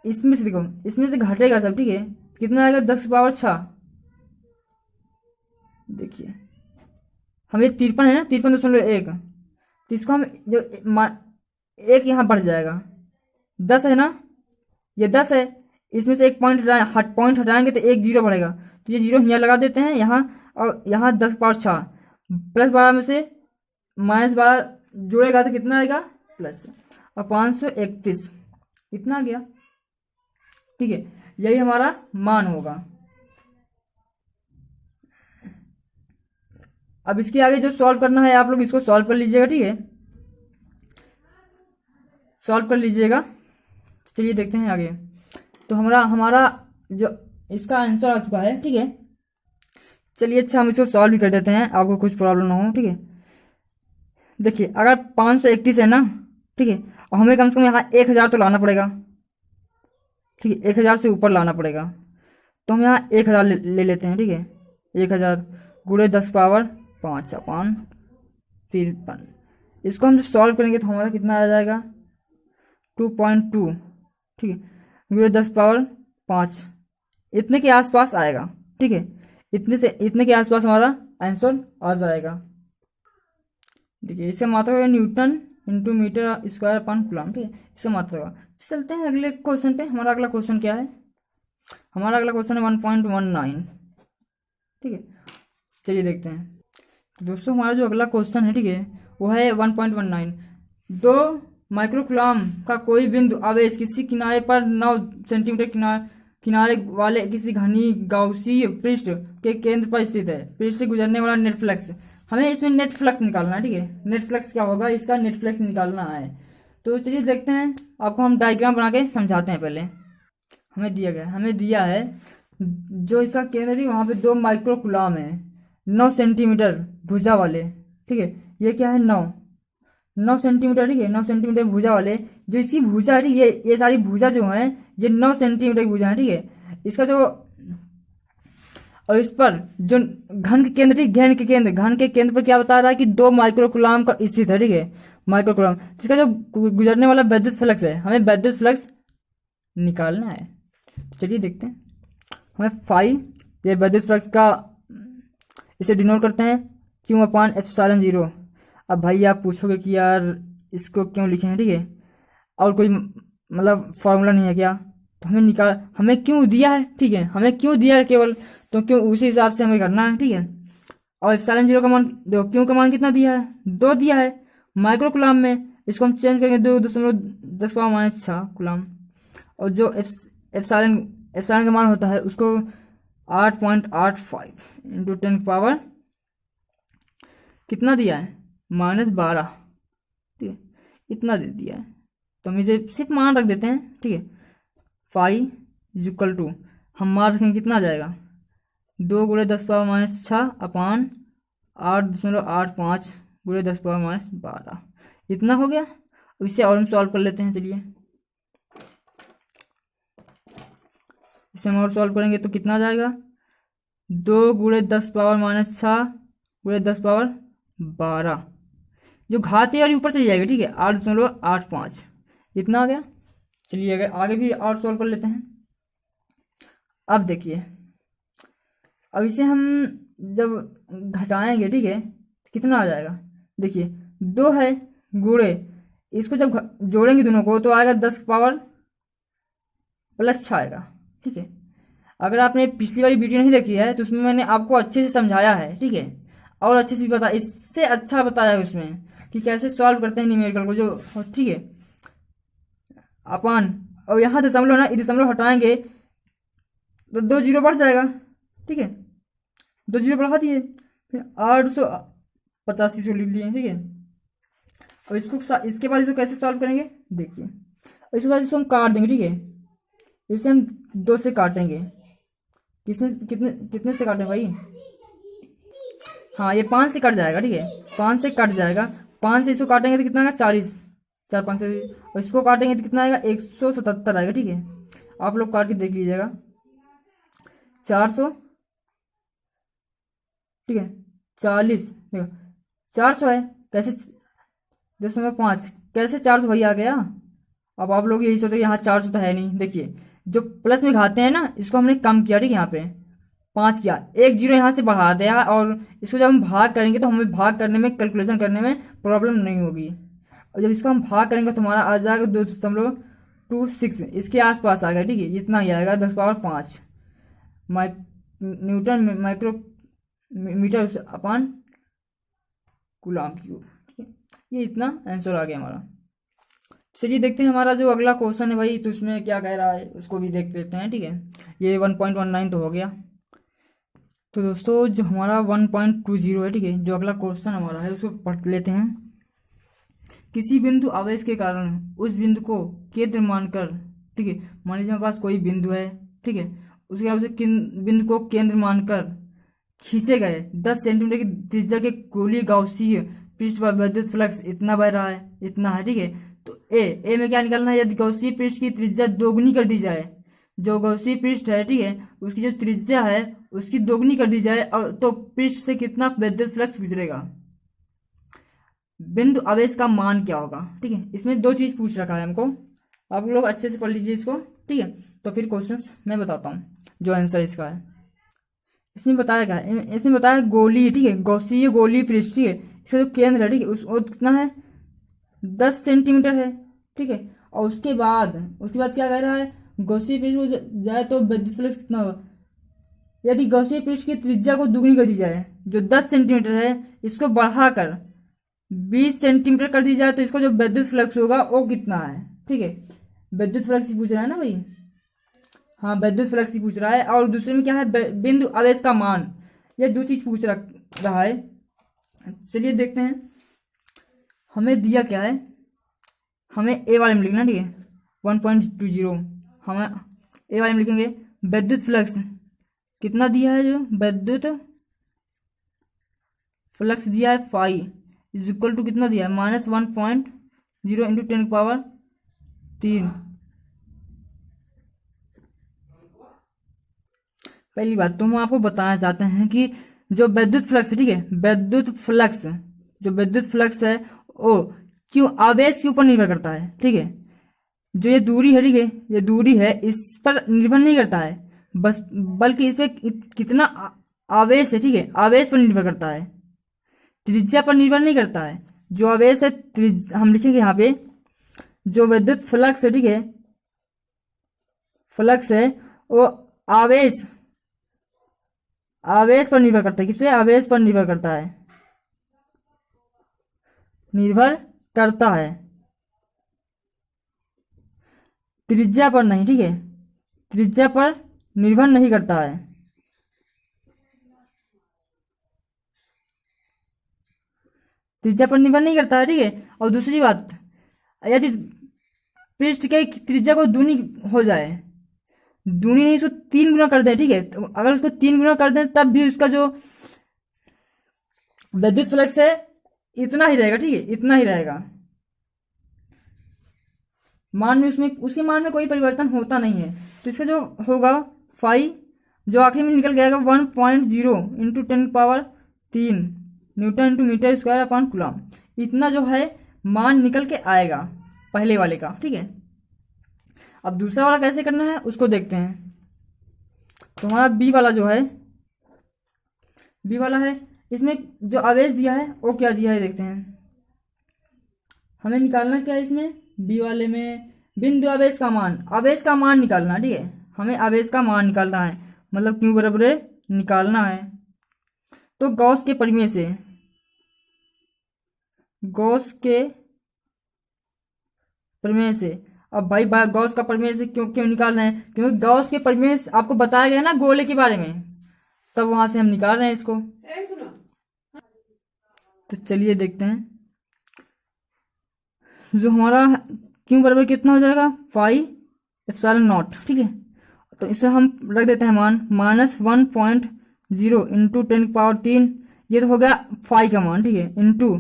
S1: इसमें से देखो, इसमें से घटेगा सब, ठीक है, कितना आएगा 10⁻6। देखिए हम ये 53 है ना, 53.1, तो इसको हम जो एक यहाँ बढ़ जाएगा, 10 है ना, ये 10 है, इसमें से एक पॉइंट हटाएंगे तो एक जीरो बढ़ेगा, तो ये जीरो यहाँ लगा देते हैं यहाँ, और यहाँ 10⁻6 +12 में से -12 जोड़ेगा तो कितना आएगा प्लस, और 531 इतना आ गया। ठीक है, यही हमारा मान होगा। अब इसके आगे जो सॉल्व करना है आप लोग इसको सॉल्व कर लीजिएगा। ठीक है, सॉल्व कर लीजिएगा। चलिए देखते हैं आगे। तो हमारा जो इसका आंसर आ चुका है। ठीक है, चलिए अच्छा हम इसको सॉल्व भी कर देते हैं, आपको कुछ प्रॉब्लम ना हो। ठीक है, देखिए अगर 531 है ना, ठीक है, और हमें कम से कम यहाँ 1000 तो लाना पड़ेगा। ठीक है, 1000 से ऊपर लाना पड़ेगा, तो हम यहाँ 1000 ले लेते हैं। ठीक है, 1000 गुणे 10⁻5 अपान 53, इसको हम जब सॉल्व करेंगे तो हमारा कितना आ जाएगा 2.2। ठीक है, गुणे 10⁻5 इतने के आसपास आएगा। ठीक है, इतने के आसपास हमारा आंसर आ जाएगा। देखिए इसका मात्रा होगा newton into metre square upon coulomb. ठीक है, इसका मात्रा होगा। चलते हैं अगले क्वेश्चन पे। हमारा अगला क्वेश्चन क्या है? हमारा अगला क्वेश्चन है 1.19। ठीक है, चलिए देखते हैं। तो दोस्तों हमारा जो अगला क्वेश्चन है, ठीक है, वो है 1.19। 2 माइक्रोकूलम का कोई बिंदु आवेश किसी किनारे पर 9 सेंटीमीटर किनारे वाले किसी घनी गाउसीय पृष्ठ के केंद्र पर स्थित है। पृष्ठ से गुजरने वाला नेट फ्लक्स, हमें इसमें नेट फ्लक्स निकालना है। ठीक है, नेट फ्लक्स क्या होगा, इसका नेट फ्लक्स निकालना है। तो चलिए देखते हैं, आपको हम डायग्राम बना के समझाते हैं। पहले हमें दिया है जो इसका केंद्र है वहाँ पे 2 माइक्रोकूलम है 9 सेंटीमीटर भुजा वाले। ठीक है, ये क्या है 9 सेंटीमीटर। ठीक है, 9 सेंटीमीटर भुजा वाले, जो इसकी भुजा है ये सारी भुजा जो है ये 9 सेंटीमीटर की भुजा है। ठीक है, इसका जो और इस पर जो घन के केंद्र पर क्या बता रहा है कि 2 माइक्रोकूलम का स्थित है। ठीक है, माइक्रोकूलम, जिसका जो गुजरने वाला विद्युत फ्लक्स है, हमें विद्युत फ्लक्स निकालना है। चलिए देखते हैं। हमें ये विद्युत फ्लक्स का इसे डिनोट करते हैं Q/ε0। अब भाई आप पूछोगे कि यार इसको क्यों लिखे हैं? ठीक है, और कोई मतलब फॉर्मूला नहीं है क्या? तो हमें क्यों दिया है? ठीक है, हमें क्यों दिया है केवल, तो क्यों उसी हिसाब से हमें करना है। ठीक है, और ε0 का मान देखो, क्यों का मान कितना दिया है 2 दिया है माइक्रोकूलम में, इसको हम चेंज करेंगे 2.10⁻⁶ कूलम, और जो एप्सिलॉन का मान होता है उसको 8.85 इंटू 10 कितना दिया है -12। ठीक है, इतना दे दिया है, तो हम इसे सिर्फ मान रख देते हैं। ठीक है, φ हम मान रखेंगे कितना आ जाएगा 2 गुणे 10⁻⁶ अपान 8.85 गुणे 10⁻12 इतना हो गया। अब इसे और हम सॉल्व कर लेते हैं। चलिए इसे हम और सॉल्व करेंगे तो कितना आ जाएगा 2 गुणे 10⁻⁶ गुणे 10⁻12, जो घात है और ऊपर चली जाएगी। ठीक है, 8.85 इतना आ गया। चलिए अगर आगे भी और सॉल्व कर लेते हैं। अब देखिए, अब इसे हम जब घटाएंगे, ठीक है, कितना आ जाएगा, देखिए 2 है गुणे, इसको जब जोड़ेंगे दोनों को तो आएगा 10⁻+6 आएगा। ठीक है, अगर आपने पिछली वाली वीडियो नहीं देखी है तो उसमें मैंने आपको अच्छे से समझाया है। ठीक है, और अच्छे से भी बताया, इससे अच्छा बताया है उसमें कि कैसे सॉल्व करते हैं न्यूमेरिकल को जो। ठीक है, अपान, और यहाँ दशमलव ना, दशमलव हटाएंगे तो 2 जीरो बढ़ जाएगा। ठीक है, 2 जीरो बढ़ा दिए, फिर 885 लिख लिए। ठीक है, अब इसके बाद इसको कैसे सॉल्व करेंगे देखिए, इसके बाद इसको हम काट देंगे। ठीक है, इसे हम 2 से काटेंगे। कितने से काटें भाई? हाँ, ये 5 से कट जाएगा। ठीक है, 5 से कट जाएगा, 5 से इसको काटेंगे तो कितना आएगा 40, 4 5 से, और इसको काटेंगे तो कितना आएगा 177 आएगा। ठीक है, आप लोग काट के देख लीजिएगा 400। ठीक है, 40 देखो 400 है, कैसे 10.5 कैसे 400 भाई आ गया, अब आप लोग यही सोचते यहाँ 400 तो है नहीं। देखिए जो प्लस में घाते हैं ना, इसको हमने कम किया, ठीक है, यहाँ पे 5 किया, एक जीरो यहाँ से बढ़ा दिया, और इसको जब हम भाग करेंगे तो हमें भाग करने में, कैलकुलेशन करने में प्रॉब्लम नहीं होगी। और जब इसको हम भाग करेंगे तो हमारा आ जाएगा 2.26, इसके आसपास आ गया, ठीक है, इतना ही आएगा 10⁵ न्यूटन माइक्रो मीटर अपान कूलम क्यूब, ठीक है, ये इतना आंसर आ गया हमारा। चलिए देखते हैं हमारा जो अगला क्वेश्चन है भाई, तो उसमें क्या कह रहा है उसको भी देख लेते हैं, ठीक है। ये 1.19 तो हो गया। तो दोस्तों जो हमारा 1.20 है, ठीक है, जो अगला क्वेश्चन हमारा है उसको पढ़ लेते हैं। किसी बिंदु आवेश के कारण उस बिंदु को केंद्र मानकर, ठीक है, मान लीजिए हमारे पास कोई बिंदु है, ठीक है, उसके बाद उसे बिंदु को केंद्र मानकर खींचे गए 10 सेंटीमीटर की त्रिज्या के गोलीय गाउसीय पृष्ठ पर विद्युत फ्लक्स इतना बह रहा है, इतना है, ठीक है। तो ए में क्या निकालना है, यदि गाउसीय पृष्ठ की त्रिज्या दोगुनी कर दी जाए, जो गाउसीय पृष्ठ है, ठीक है, उसकी जो त्रिज्या है उसकी दोगुनी कर दी जाए, और तो पृष्ठ से कितना विद्युत फ्लक्स गुजरेगा। बिंदु आवेश का मान क्या होगा, ठीक है। इसमें 2 चीज पूछ रखा है हमको, आप लोग अच्छे से पढ़ लीजिए इसको, ठीक है। तो फिर क्वेश्चंस मैं बताता हूँ जो आंसर इसका है। इसमें बताया क्या है, इसमें बताया गोली, ठीक है, गौसीय गोली पृष्ठ, ठीक है, इसका जो केंद्र है, ठीक है, उस कितना है 10 सेंटीमीटर है, ठीक है। और उसके बाद क्या कह रहा है, गौसीय पृष्ठ को जाए तो विद्युत फ्लक्स कितना होगा। यदि गौसीय पृष्ठ की त्रिज्या को दुगनी कर दी जाए, जो 10 सेंटीमीटर है इसको बढ़ाकर 20 सेंटीमीटर कर दी जाए, तो इसको जो विद्युत फ्लक्स होगा वो कितना है, ठीक है। विद्युत फ्लक्स ही पूछ रहा है ना भाई, हाँ विद्युत फ्लक्स ही पूछ रहा है। और दूसरे में क्या है, बिंदु आवेश का मान, ये 2 चीज पूछ रहा है। चलिए देखते हैं हमें दिया क्या है, हमें ए वाले में लिखना, ठीक है, 1.20 हमें ए वाले में लिखेंगे। विद्युत फ्लक्स कितना दिया है, जो विद्युत फ्लक्स दिया है फाई इज इक्वल टू कितना दिया है, -1.0 इंटू 10⁻3। पहली बात तो हम आपको बताना चाहते हैं कि जो विद्युत फ्लक्स, ठीक है, जो विद्युत फ्लक्स है वो क्यों आवेश के ऊपर निर्भर करता है, ठीक है। जो ये दूरी है, ठीक है, ये दूरी है इस पर निर्भर नहीं करता है, बस बल्कि इस पे कितना आवेश है, ठीक है, आवेश पर निर्भर करता है, त्रिज्या पर निर्भर नहीं करता है। जो आवेश है हम लिखेंगे यहाँ पे, जो विद्युत फ्लक्स है, ठीक है, फ्लक्स है वो आवेश पर निर्भर करता है। किस पे, आवेश पर निर्भर करता है, त्रिज्या पर नहीं, ठीक है, त्रिज्या पर निर्भर नहीं करता है। त्रिज्या पर निर्भर नहीं करता है, ठीक है। और दूसरी बात, यदि पृष्ठ के त्रिज्या को दूनी हो जाए, दूनी नहीं, इसको 3 गुना कर दें, ठीक है, तो अगर उसको 3 गुना कर दें तब भी उसका जो विद्युत फ्लक्स है इतना ही रहेगा, ठीक है, इतना ही रहेगा। मान में उसके मान में कोई परिवर्तन होता नहीं है। तो इसका जो होगा फाई, जो आखिर में निकल जाएगा 1.0 into 10⁻3 newton into metre square upon coulomb, इतना जो है मान निकल के आएगा पहले वाले का, ठीक है। अब दूसरा वाला कैसे करना है उसको देखते हैं। तो हमारा बी वाला जो है, बी वाला है, इसमें जो आवेश दिया है वो क्या दिया है देखते हैं। हमें निकालना क्या है इसमें, बी वाले में बिंदु आवेश का मान निकालना, ठीक है, हमें आवेश का मान निकालना है, मतलब क्यू बराबर निकालना है। तो गॉस के प्रमेय से अब भाई गॉस का प्रमेय से क्यों निकालना है, क्योंकि गॉस के प्रमेय आपको बताया गया ना गोले के बारे में, तब वहां से हम निकाल रहे हैं इसको। तो चलिए देखते हैं, जो हमारा क्यू बराबर कितना हो जाएगा, फाई एप्सिलॉन नॉट, ठीक है। तो इसे हम रख देते हैं मान -1.0 इंटू 10⁻3, ये तो हो गया फाई का मान, ठीक है, इंटू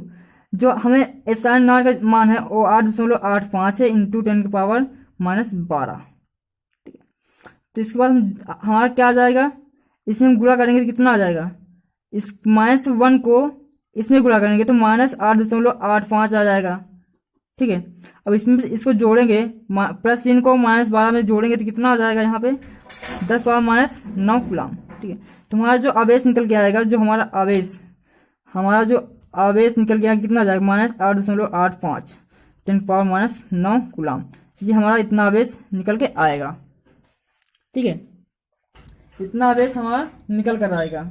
S1: जो हमें एप्सिलॉन नॉट का मान है वो 8.85 है इंटू 10⁻12, ठीक है। तो इसके बाद हमारा क्या आ जाएगा, इसमें हम गुणा करेंगे तो कितना आ जाएगा, इस -1 को इसमें गुणा करेंगे तो -8.85 आ जाएगा, ठीक है। अब इसमें इसको जोड़ेंगे, +3 को -12 में जोड़ेंगे तो कितना आ जाएगा यहाँ पे 10⁻⁹ कूलाम। ठीक है, तुम्हारा जो आवेश निकल के आएगा, जो हमारा जो आवेश निकल के आएगा कितना आ जाएगा -8.85 10⁻⁹ कूलाम। ये हमारा इतना आवेश निकल के आएगा। ठीक है, इतना आवेश हमारा निकल कर आएगा।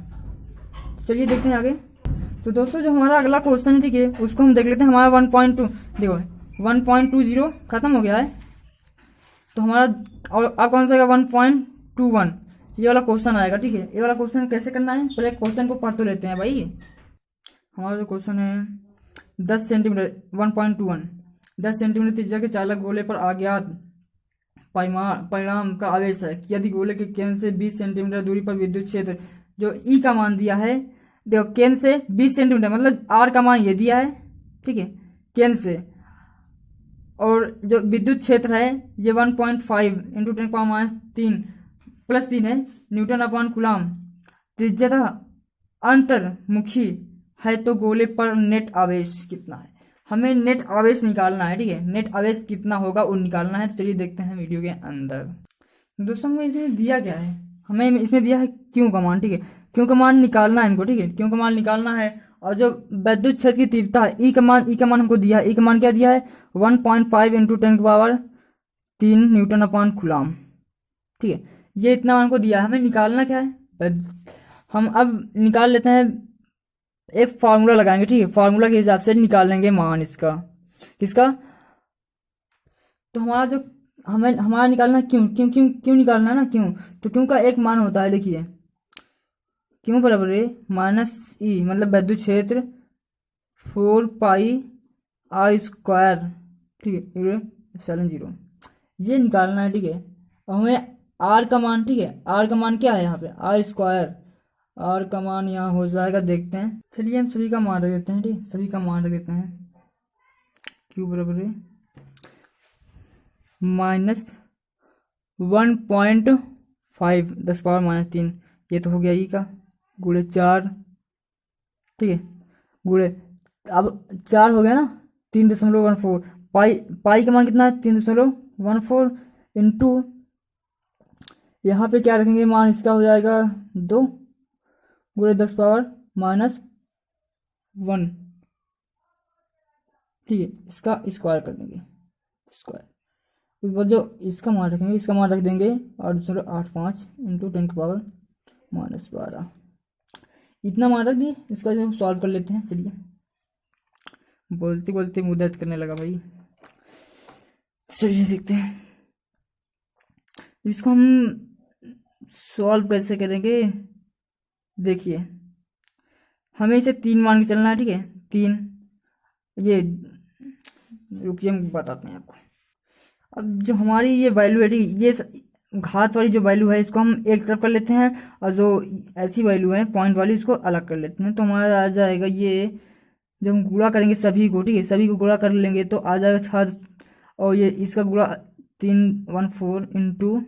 S1: चलिए देखते हैं आगे। तो दोस्तों जो हमारा अगला क्वेश्चन है, ठीक है, उसको हम देख लेते हैं। हमारा 1.2 देखो 1.20 खत्म हो गया है, तो हमारा और अब कौन सा 1.21 ये वाला क्वेश्चन आएगा। ठीक है, ये वाला क्वेश्चन कैसे करना है, पहले क्वेश्चन को पढ़ तो लेते हैं भाई। हमारा जो क्वेश्चन है 10 सेंटीमीटर 1.21 10 सेंटीमीटर त्रिज्या के चालक गोले पर अज्ञात परिणाम का आवेश है कि यदि गोले के केंद्र से 20 सेंटीमीटर दूरी पर विद्युत क्षेत्र जो ई का मान दिया है, देखो केंद्र से 20 सेंटीमीटर मतलब आर का मान ये दिया है। ठीक है, केंद्र से, और जो विद्युत क्षेत्र है ये 1.5 × 10⁻³ +3 है N/कूलाम। त्रिज्या अंतर्मुखी है तो गोले पर नेट आवेश कितना है, हमें नेट आवेश निकालना है। ठीक है, नेट आवेश कितना होगा वो निकालना है। तो चलिए देखते हैं वीडियो के अंदर। दोस्तों हमें इसमें दिया क्या है, हमें इसमें दिया है क्यू का मान। ठीक है, क्यू का मान निकालना है इनको। ठीक है, क्यू का मान निकालना है, और जो विद्युत क्षेत्र की तीव्रता है ई का मान हमको दिया है। ई का मान क्या दिया है 1.5 × 10⁻³ N/कूलाम। ठीक है, ये इतना मान हमको दिया है, हमें निकालना क्या है, हम अब निकाल लेते हैं, एक फार्मूला लगाएंगे। ठीक है, फार्मूला के हिसाब से निकाल लेंगे मान इसका, किसका, तो हमारा जो हमारा निकालना है क्यों निकालना है ना, क्यों, तो क्यों का एक मान होता है, देखिए क्यों बराबर है -E मतलब विद्युत क्षेत्र 4πr²। ठीक है, ε0 ये निकालना है। ठीक है, और हमें आर का मान, ठीक है, आर का मान क्या है यहाँ पे r², आर का मान यहाँ हो जाएगा, देखते हैं। चलिए हम सभी का मान रख देते हैं। ठीक है, सभी का मान रख देते हैं। क्यू बराबर है -1.5 10⁻³ ये तो हो गया ई का गुणे 4। ठीक है, गुणे अब 4 हो गया ना 3.14 पाई का मान कितना है 3.14 इंटू यहाँ पे क्या रखेंगे मान इसका हो जाएगा 2 गुणे 10⁻⁻1। ठीक है, इसका स्क्वायर कर देंगे, स्क्वायर उसके बाद जो इसका मान रखेंगे, इसका मान रख देंगे 8.85 इंटू 10⁻12 इतना मान रख दिए। इसका जो हम सॉल्व कर लेते हैं। चलिए, बोलते बोलते मुंह दर्द करने लगा भाई। चलिए देखते हैं इसको हम सॉल्व कैसे करेंगे। देखिए हमें इसे 3 मान के चलना है। ठीक है, 3 ये रुकिए हम बताते हैं आपको। अब जो हमारी ये वैल्यू है, ये घात वाली जो वैल्यू है इसको हम एक तरफ कर लेते हैं, और जो ऐसी वैल्यू है पॉइंट वाली इसको अलग कर लेते हैं। तो हमारा आ जाएगा ये, जब हम गुणा करेंगे सभी को, ठीक है, सभी को गुणा कर लेंगे तो आ जाएगा 6, और ये इसका गुणा 314 इंटू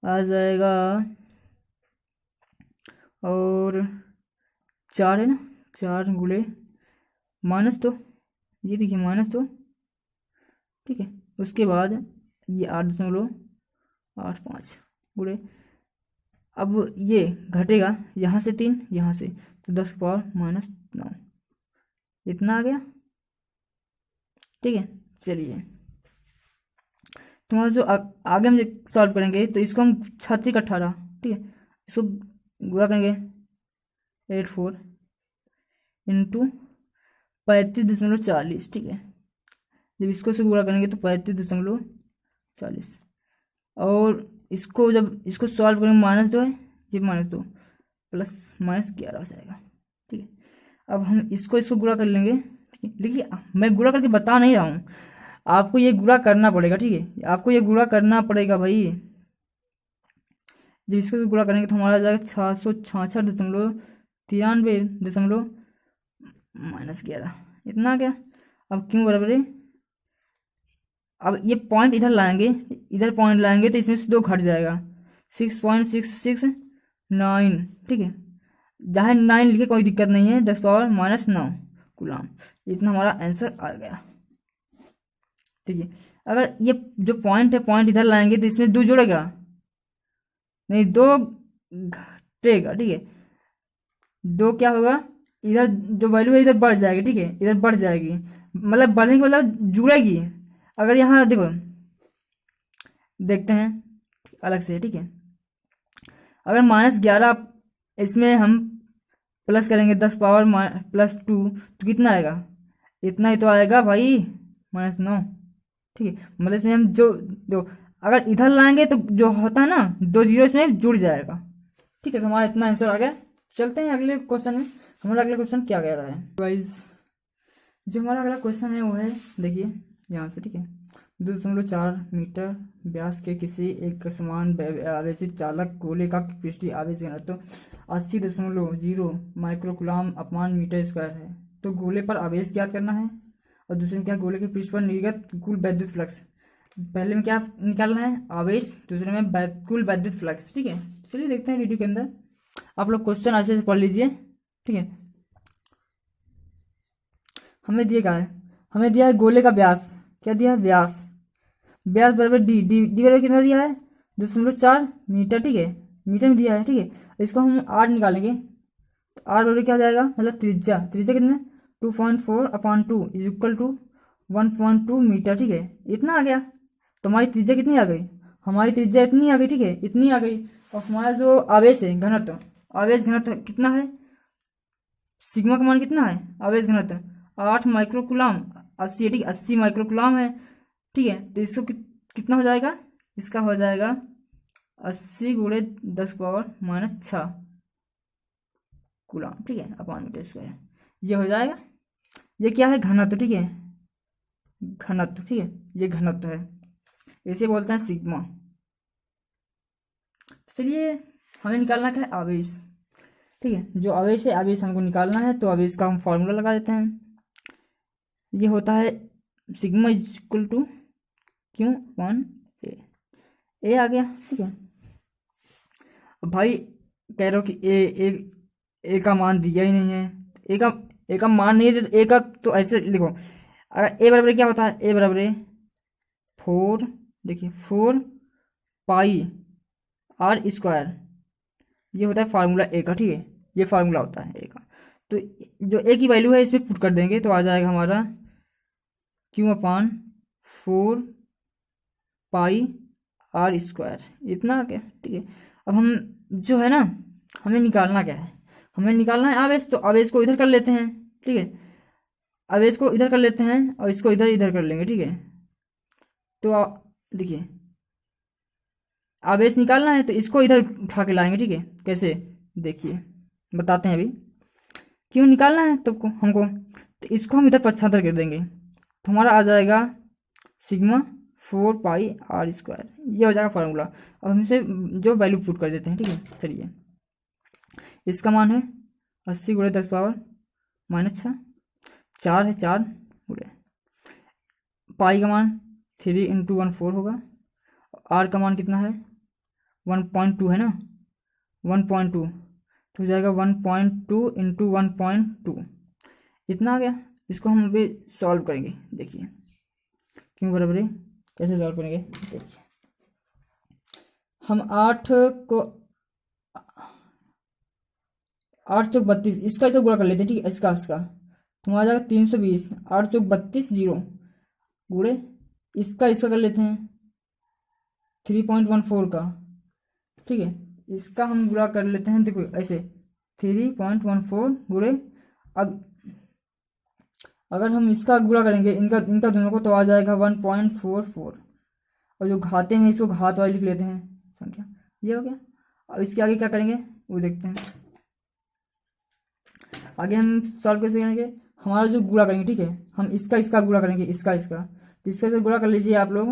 S1: आ जाएगा और 4 है ना, 4 गुणे -2, ये देखिए -2। ठीक है, उसके बाद ये 8.85 गुणे, अब ये घटेगा यहाँ से 3 यहाँ से, तो 10⁻⁻9 इतना आ गया। ठीक है, चलिए तुम्हारा जो आगे हम सॉल्व करेंगे तो इसको हम 36 का 18, ठीक है, इसको गुणा करेंगे 84 इंटू 35.40। ठीक है, जब इसको से गुणा करेंगे तो 35.40, और इसको जब इसको सॉल्व करेंगे -2 है, ये -2 प्लस -11 हो जाएगा। ठीक है, अब हम इसको गुणा कर लेंगे। देखिए मैं गुणा करके बता नहीं रहा हूँ, आपको ये गुणा करना पड़ेगा। ठीक है, आपको ये गुणा करना पड़ेगा भाई। जब इसको गुणा करेंगे तो हमारा जाएगा 666.93 -11 इतना आ गया। अब क्यों बराबर है, अब ये पॉइंट इधर लाएंगे, इधर पॉइंट लाएंगे तो इसमें से 2 घट जाएगा 6.669। ठीक है, जहाँ 9 लिखे कोई दिक्कत नहीं है, 10⁻⁻9 कूलाम, इतना हमारा आंसर आ गया। ठीक है। अगर ये जो पॉइंट है, पॉइंट इधर लाएंगे तो इसमें 2 जुड़ेगा नहीं, 2 घटेगा, ठीक है। 2 क्या होगा, इधर जो वैल्यू है इधर बढ़ जाएगी, ठीक है, इधर बढ़ जाएगी, मतलब बढ़ने के मतलब जुड़ेगी। अगर यहाँ देखो, देखते हैं अलग से, ठीक है। अगर -11 इसमें हम प्लस करेंगे 10 पावर +2 तो कितना आएगा, इतना ही तो आएगा भाई, -9, ठीक है। मतलब इसमें हम जो अगर इधर लाएंगे तो जो होता है ना 2 जीरो इसमें जुड़ जाएगा, ठीक है। तो हमारा इतना आंसर आ गया। चलते हैं अगले क्वेश्चन में। हमारा अगला क्वेश्चन क्या कह रहा है गाइस, जो हमारा अगला क्वेश्चन है वो है, देखिए यहाँ से, ठीक है। 2.4 मीटर व्यास के किसी एक समान आवेशित चालक गोले का पृष्ठीय आवेश घनत्व 80.0 माइक्रोकूलम अपमान मीटर स्क्वायर है। तो गोले पर आवेश ज्ञात करना है, और दूसरे में क्या, गोले के पृष्ठ पर निर्गत कुल वैद्युत फ्लक्स। पहले में क्या निकालना है, आवेश, दूसरे में कुल वैद्युत फ्लक्स, ठीक है। चलिए देखते हैं वीडियो के अंदर, आप लोग क्वेश्चन अच्छे से पढ़ लीजिए, ठीक है। हमें दिया है, हमें दिया है गोले का व्यास, क्या दिया है, व्यास, व्यास बराबर डी, डी बराबर कितना दिया है, 2.4 मीटर, ठीक है, मीटर में दिया है, ठीक है। इसको हम आर निकालेंगे, तो आर बराबर क्या हो जाएगा, मतलब त्रिज्या, त्रिज्या कितना, 2.4/2 इज इक्वल टू 1.2 मीटर, ठीक है। इतना आ गया, तो हमारी त्रिज्या कितनी आ गई, हमारी त्रिज्या इतनी आ गई, ठीक है, इतनी आ गई। और हमारा जो आवेश है घनत्व, आवेश घनत्व कितना है, सिग्मा का मान कितना है, आवेश घनत्व 8 माइक्रोकूलम, 80, ठीक है, 80 माइक्रोकूलम है, ठीक है। तो इसको कितना हो जाएगा, इसका हो जाएगा 80 × 10⁻⁶ कूलम, ठीक है, अपॉन मीटर स्क्वायर, ये हो जाएगा। ये क्या है, घनत्व, ठीक है, घनत्व, ठीक है, ये घनत्व है, इसे बोलते हैं सिग्मा। चलिए हमें निकालना क्या है, आवेश, ठीक है। जो आवेश है, आवेश हमको निकालना है, तो आवेश का हम फॉर्मूला लगा देते हैं। ये होता है सिग्मा इक्वल टू Q/A, ए आ गया, ठीक है। अब भाई कह रहे हो कि ए का मान दिया ही नहीं है, ए का मान नहीं है, तो ए का तो ऐसे लिखो, अगर ए बराबर क्या होता है, ए बराबर 4, देखिए 4 पाई आर स्क्वायर, ये होता है फार्मूला ए का, ठीक है, ये फार्मूला होता है ए का। तो जो ए की वैल्यू है इसमें पुट कर देंगे तो आ जाएगा हमारा Q/4 पाई आर स्क्वायर, इतना आ गया, ठीक है। अब हम जो है ना, हमें निकालना क्या है, हमें निकालना है आवेश, तो आवेश को इधर कर लेते हैं, ठीक है, आवेश को इधर कर लेते हैं और इसको इधर इधर कर लेंगे, ठीक है। तो देखिए आवेश निकालना है तो इसको इधर उठा के लाएंगे, ठीक है, कैसे, देखिए बताते हैं अभी। क्यों निकालना है तो हमको, तो इसको हम इधर पक्षांतर कर देंगे, तो हमारा आ जाएगा सिग्मा 4 पाई आर स्क्वायर, ये हो जाएगा फार्मूला। अब हम इसे जो वैल्यू पुट कर देते हैं, ठीक है। चलिए इसका मान है 80 × 10⁻⁶, 4 है, 4 गुणे पाई का मान 3 × 1/4 होगा, आर का मान कितना है 1.2 है ना, 1.2, तो हो जाएगा 1.2 × 1.2, इतना आ गया। इसको हम अभी सॉल्व करेंगे, देखिए क्यों बराबर है, कैसे सॉल्व करेंगे, देखिए हम 8 को 8 चौक 32, इसका इसे गुणा कर लेते हैं, ठीक है, इसका तो आ जाएगा 320, 8 चौक 32 0 गुणे इसका कर लेते हैं 3.14 का, ठीक है, इसका हम गुणा कर लेते हैं, देखो ऐसे 3.14 गुणे, अब अगर हम इसका गुणा करेंगे इनका दोनों को तो आ जाएगा 1.44, और जो घाते हैं इसको घात वाली लिख लेते हैं संख्या, ये हो गया। अब इसके आगे क्या करेंगे वो देखते हैं, आगे हम सॉल्व कैसे करेंगे, हमारा जो गुणा करेंगे, ठीक है, हम इसका गुणा करेंगे, इसका तो इसका से गुणा कर लीजिए आप लोग,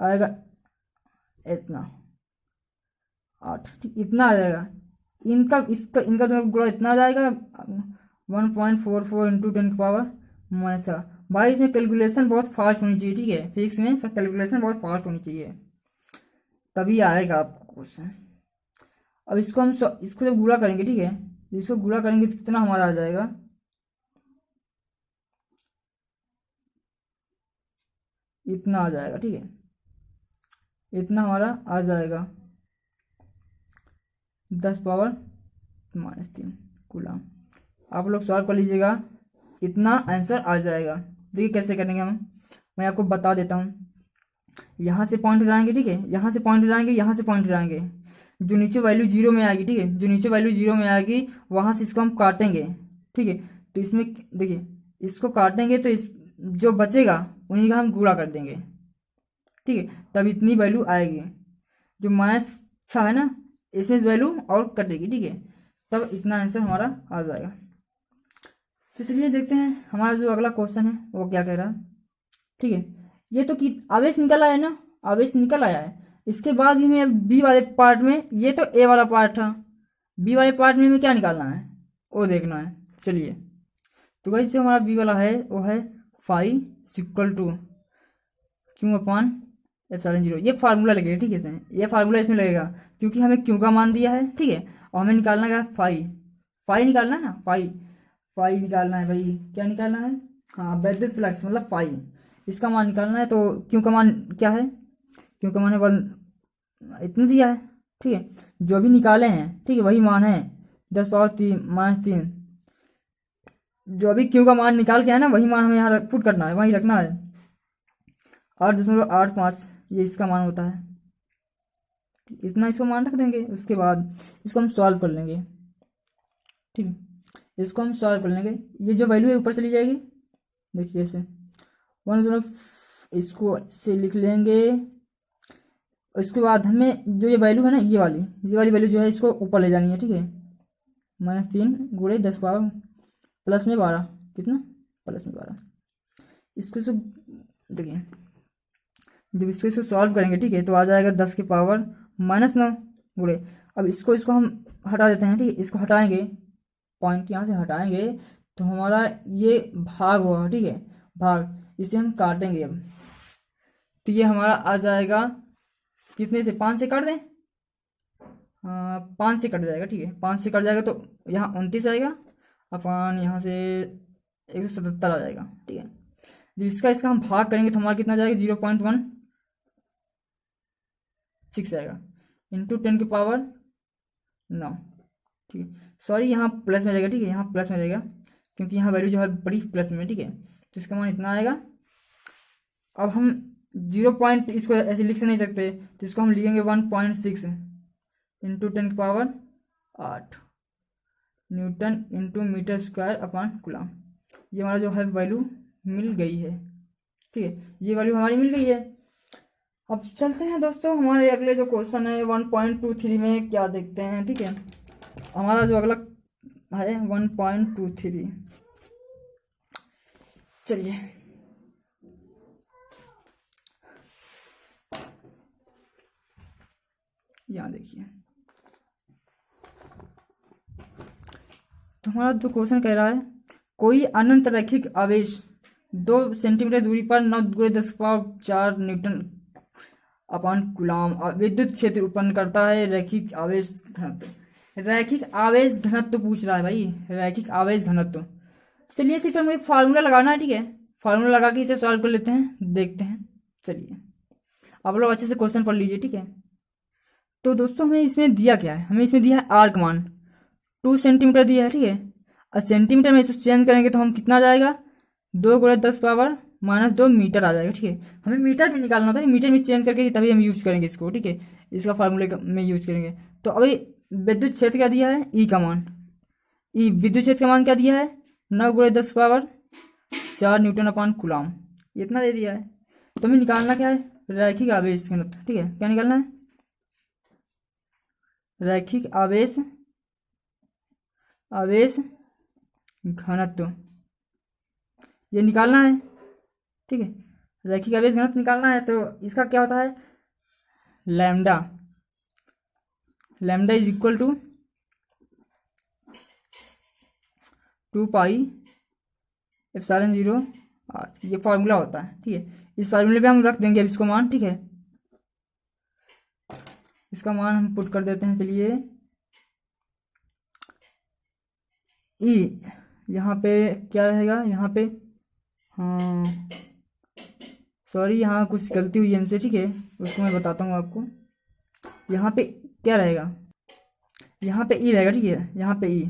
S1: आएगा इतना 8, ठीक, इतना आ जाएगा, इनका दोनों गुणा इतना आ जाएगा 1.44 × 10⁻⁻⁷। भाई इसमें कैलकुलेशन बहुत फास्ट होनी चाहिए, ठीक है, फिजिक्स में कैलकुलेशन बहुत फास्ट होनी चाहिए, तभी आएगा आपको क्वेश्चन। अब इसको हम इसको जब गुणा करेंगे, ठीक है, इसको गुणा करेंगे तो कितना हमारा आ जाएगा, इतना आ जाएगा, ठीक है, इतना हमारा आ जाएगा 10⁻³ कूलम। आप लोग सॉल्व कर लीजिएगा, इतना आंसर आ जाएगा। देखिए कैसे करेंगे हम, मैं आपको बता देता हूँ। यहाँ से पॉइंट उठाएंगे, ठीक है, यहाँ से पॉइंट उठाएंगे, यहाँ से पॉइंट उठाएंगे, जो नीचे वैल्यू जीरो में आएगी, ठीक है, जो नीचे वैल्यू जीरो में आएगी वहाँ से इसको हम काटेंगे, ठीक है। तो इसमें देखिए, इसको काटेंगे तो इस जो बचेगा उन्हीं का हम गुणा कर देंगे, ठीक है, तब इतनी वैल्यू आएगी। जो -6 है ना, इसमें वैल्यू और कटेगी, ठीक है, तब इतना आंसर हमारा आ जाएगा। तो चलिए देखते हैं हमारा जो अगला क्वेश्चन है वो क्या कह रहा है, ठीक है। ये तो कि आवेश निकल आया ना, आवेश निकल आया है। इसके बाद भी मैं बी वाले पार्ट में, ये तो ए वाला पार्ट था, बी वाले पार्ट में हमें क्या निकालना है वो देखना है। चलिए, तो वैसे जो हमारा बी वाला है वो है φ Q/ε0। ये फार्मूला लगेगा, ठीक है, इसमें ये फार्मूला इसमें लगेगा क्योंकि हमें क्यू का मान दिया है, ठीक है, और हमें निकालना है फाई निकालना है ना, फाई निकालना है भाई, क्या निकालना है, हाँ, वैद्युत फ्लक्स मतलब फाई, इसका मान निकालना है। तो क्यू का मान क्या है, क्यू का मान है 1, इतना दिया है, ठीक है, जो भी निकाले हैं, ठीक है, वही मान है 10⁻³ जो भी क्यू का मान निकाल के है ना, वही मान हमें यहाँ पुट करना है, वहीं रखना है। 8.85 ये इसका मान होता है, इतना इसको मान रख देंगे। उसके बाद इसको हम सॉल्व कर लेंगे, ठीक है, इसको हम सॉल्व कर लेंगे। ये जो वैल्यू है ऊपर चली जाएगी, देखिए ऐसे 1, इसको से लिख लेंगे। उसके बाद हमें जो ये वैल्यू है ना, ये वाली वैल्यू जो है इसको ऊपर ले जानी है, ठीक है, -3 गुणे 10 प्लस में 12, कितना, प्लस में 12। इसको देखिए, जब इसको सॉल्व करेंगे, ठीक है, तो आ जाएगा 10⁻⁻9 गुणे। अब इसको हम हटा देते हैं, ठीक है, इसको हटाएंगे, पॉइंट यहाँ से हटाएंगे तो हमारा ये भाग होगा, ठीक है, भाग, इसे हम काटेंगे अब। तो ये हमारा आ जाएगा कितने से, 5 से काट दें, 5 से कट जाएगा, ठीक है, 5 से कट जाएगा तो यहाँ 29 आएगा, अपन यहाँ से 177 आ जाएगा, ठीक है। जब इसका हम भाग करेंगे तो हमारा कितना जाएगा, 0.16 आएगा, इंटू 10⁻9, ठीक है। सॉरी, यहाँ प्लस में रहेगा, ठीक है, यहाँ प्लस में रहेगा क्योंकि यहाँ वैल्यू जो है बड़ी प्लस में, ठीक है, तो इसका मान इतना आएगा। अब हम 0 पॉइंट इसको ऐसे लिख से नहीं सकते, तो इसको हम लिखेंगे 1.6 into 10⁻8 newton into metre square upon coulomb. ये हमारा जो है वैल्यू मिल गई है, ठीक है, ये वैल्यू हमारी मिल गई है। अब चलते हैं दोस्तों हमारे अगले जो क्वेश्चन है 1.23 में क्या देखते हैं, ठीक है। हमारा जो अगला है 1.23, चलिए, यहाँ देखिए, तो हमारा जो क्वेश्चन कह रहा है, कोई अनंत रैखिक आवेश 2 सेंटीमीटर दूरी पर 9 × 10⁴ न्यूटन अपॉन कूलम विद्युत क्षेत्र उत्पन्न करता है। रैखिक आवेश घनत्व पूछ रहा है भाई, रैखिक आवेश घनत्व। चलिए सिर्फ हमें फार्मूला लगाना है, ठीक है, फार्मूला लगा के इसे सॉल्व कर लेते हैं, देखते हैं। चलिए, आप लोग अच्छे से क्वेश्चन पढ़ लीजिए, ठीक है। तो दोस्तों हमें इसमें दिया क्या है, हमें इसमें दिया है आर्क मान 2 सेंटीमीटर दिया है, ठीक है, और सेंटीमीटर में इसको चेंज करेंगे तो हम कितना आ जाएगा, 2 × 10⁻−2 मीटर आ जाएगा, ठीक है। हमें मीटर में निकालना होता है, मीटर में चेंज करके तभी हम यूज करेंगे इसको, ठीक है, इसका फार्मूले में यूज करेंगे। तो अभी विद्युत क्षेत्र क्या दिया है, ई का मान, ई विद्युत क्षेत्र का मान क्या दिया है, 9 × 10⁴ न्यूटन अपॉन कूलम, इतना दे दिया है। तो हमें निकालना क्या है, रैखिक आवेश घनत्व, ठीक है, क्या निकालना है, रैखिक आवेश घनत्व, ये निकालना है, ठीक है, रैखिक आवेश घनत्व निकालना है। तो इसका क्या होता है, lambda is equal to 2πε0r, ये फार्मूला होता है, ठीक है। इस फार्मूले पे हम रख देंगे अब इसको मान, ठीक है, इसका मान हम पुट कर देते हैं। चलिए, ई यहाँ पे क्या रहेगा, यहाँ पे हाँ सॉरी, यहाँ कुछ गलती हुई हमसे, ठीक है, उसको मैं बताता हूँ आपको। यहाँ पे क्या रहेगा, यहाँ पे ई रहेगा, ठीक है, यहाँ पे ई,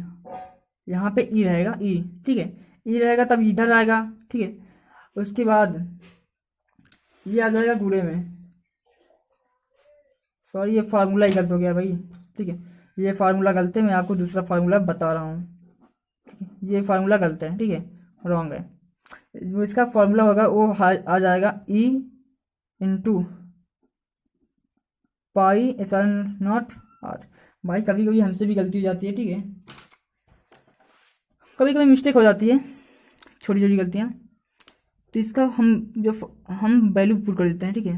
S1: यहाँ पे ई रहेगा, ई, ठीक है, ई रहेगा तब इधर आएगा, ठीक है। उसके बाद ये आ जाएगा गुणे में। सॉरी, ये फार्मूला ही गलत हो गया भाई, ठीक है, ये फार्मूला गलत है, मैं आपको दूसरा फार्मूला बता रहा हूँ, ठीक है, ये फार्मूला गलत है, ठीक है, रॉन्ग है। जो इसका फार्मूला होगा वो आ जाएगा E into pi epsilon naught R. भाई कभी कभी हमसे भी गलती हो जाती है, ठीक है, कभी कभी मिस्टेक हो जाती है, छोटी छोटी गलतियाँ। तो इसका हम वैल्यू पुट कर देते हैं, ठीक है,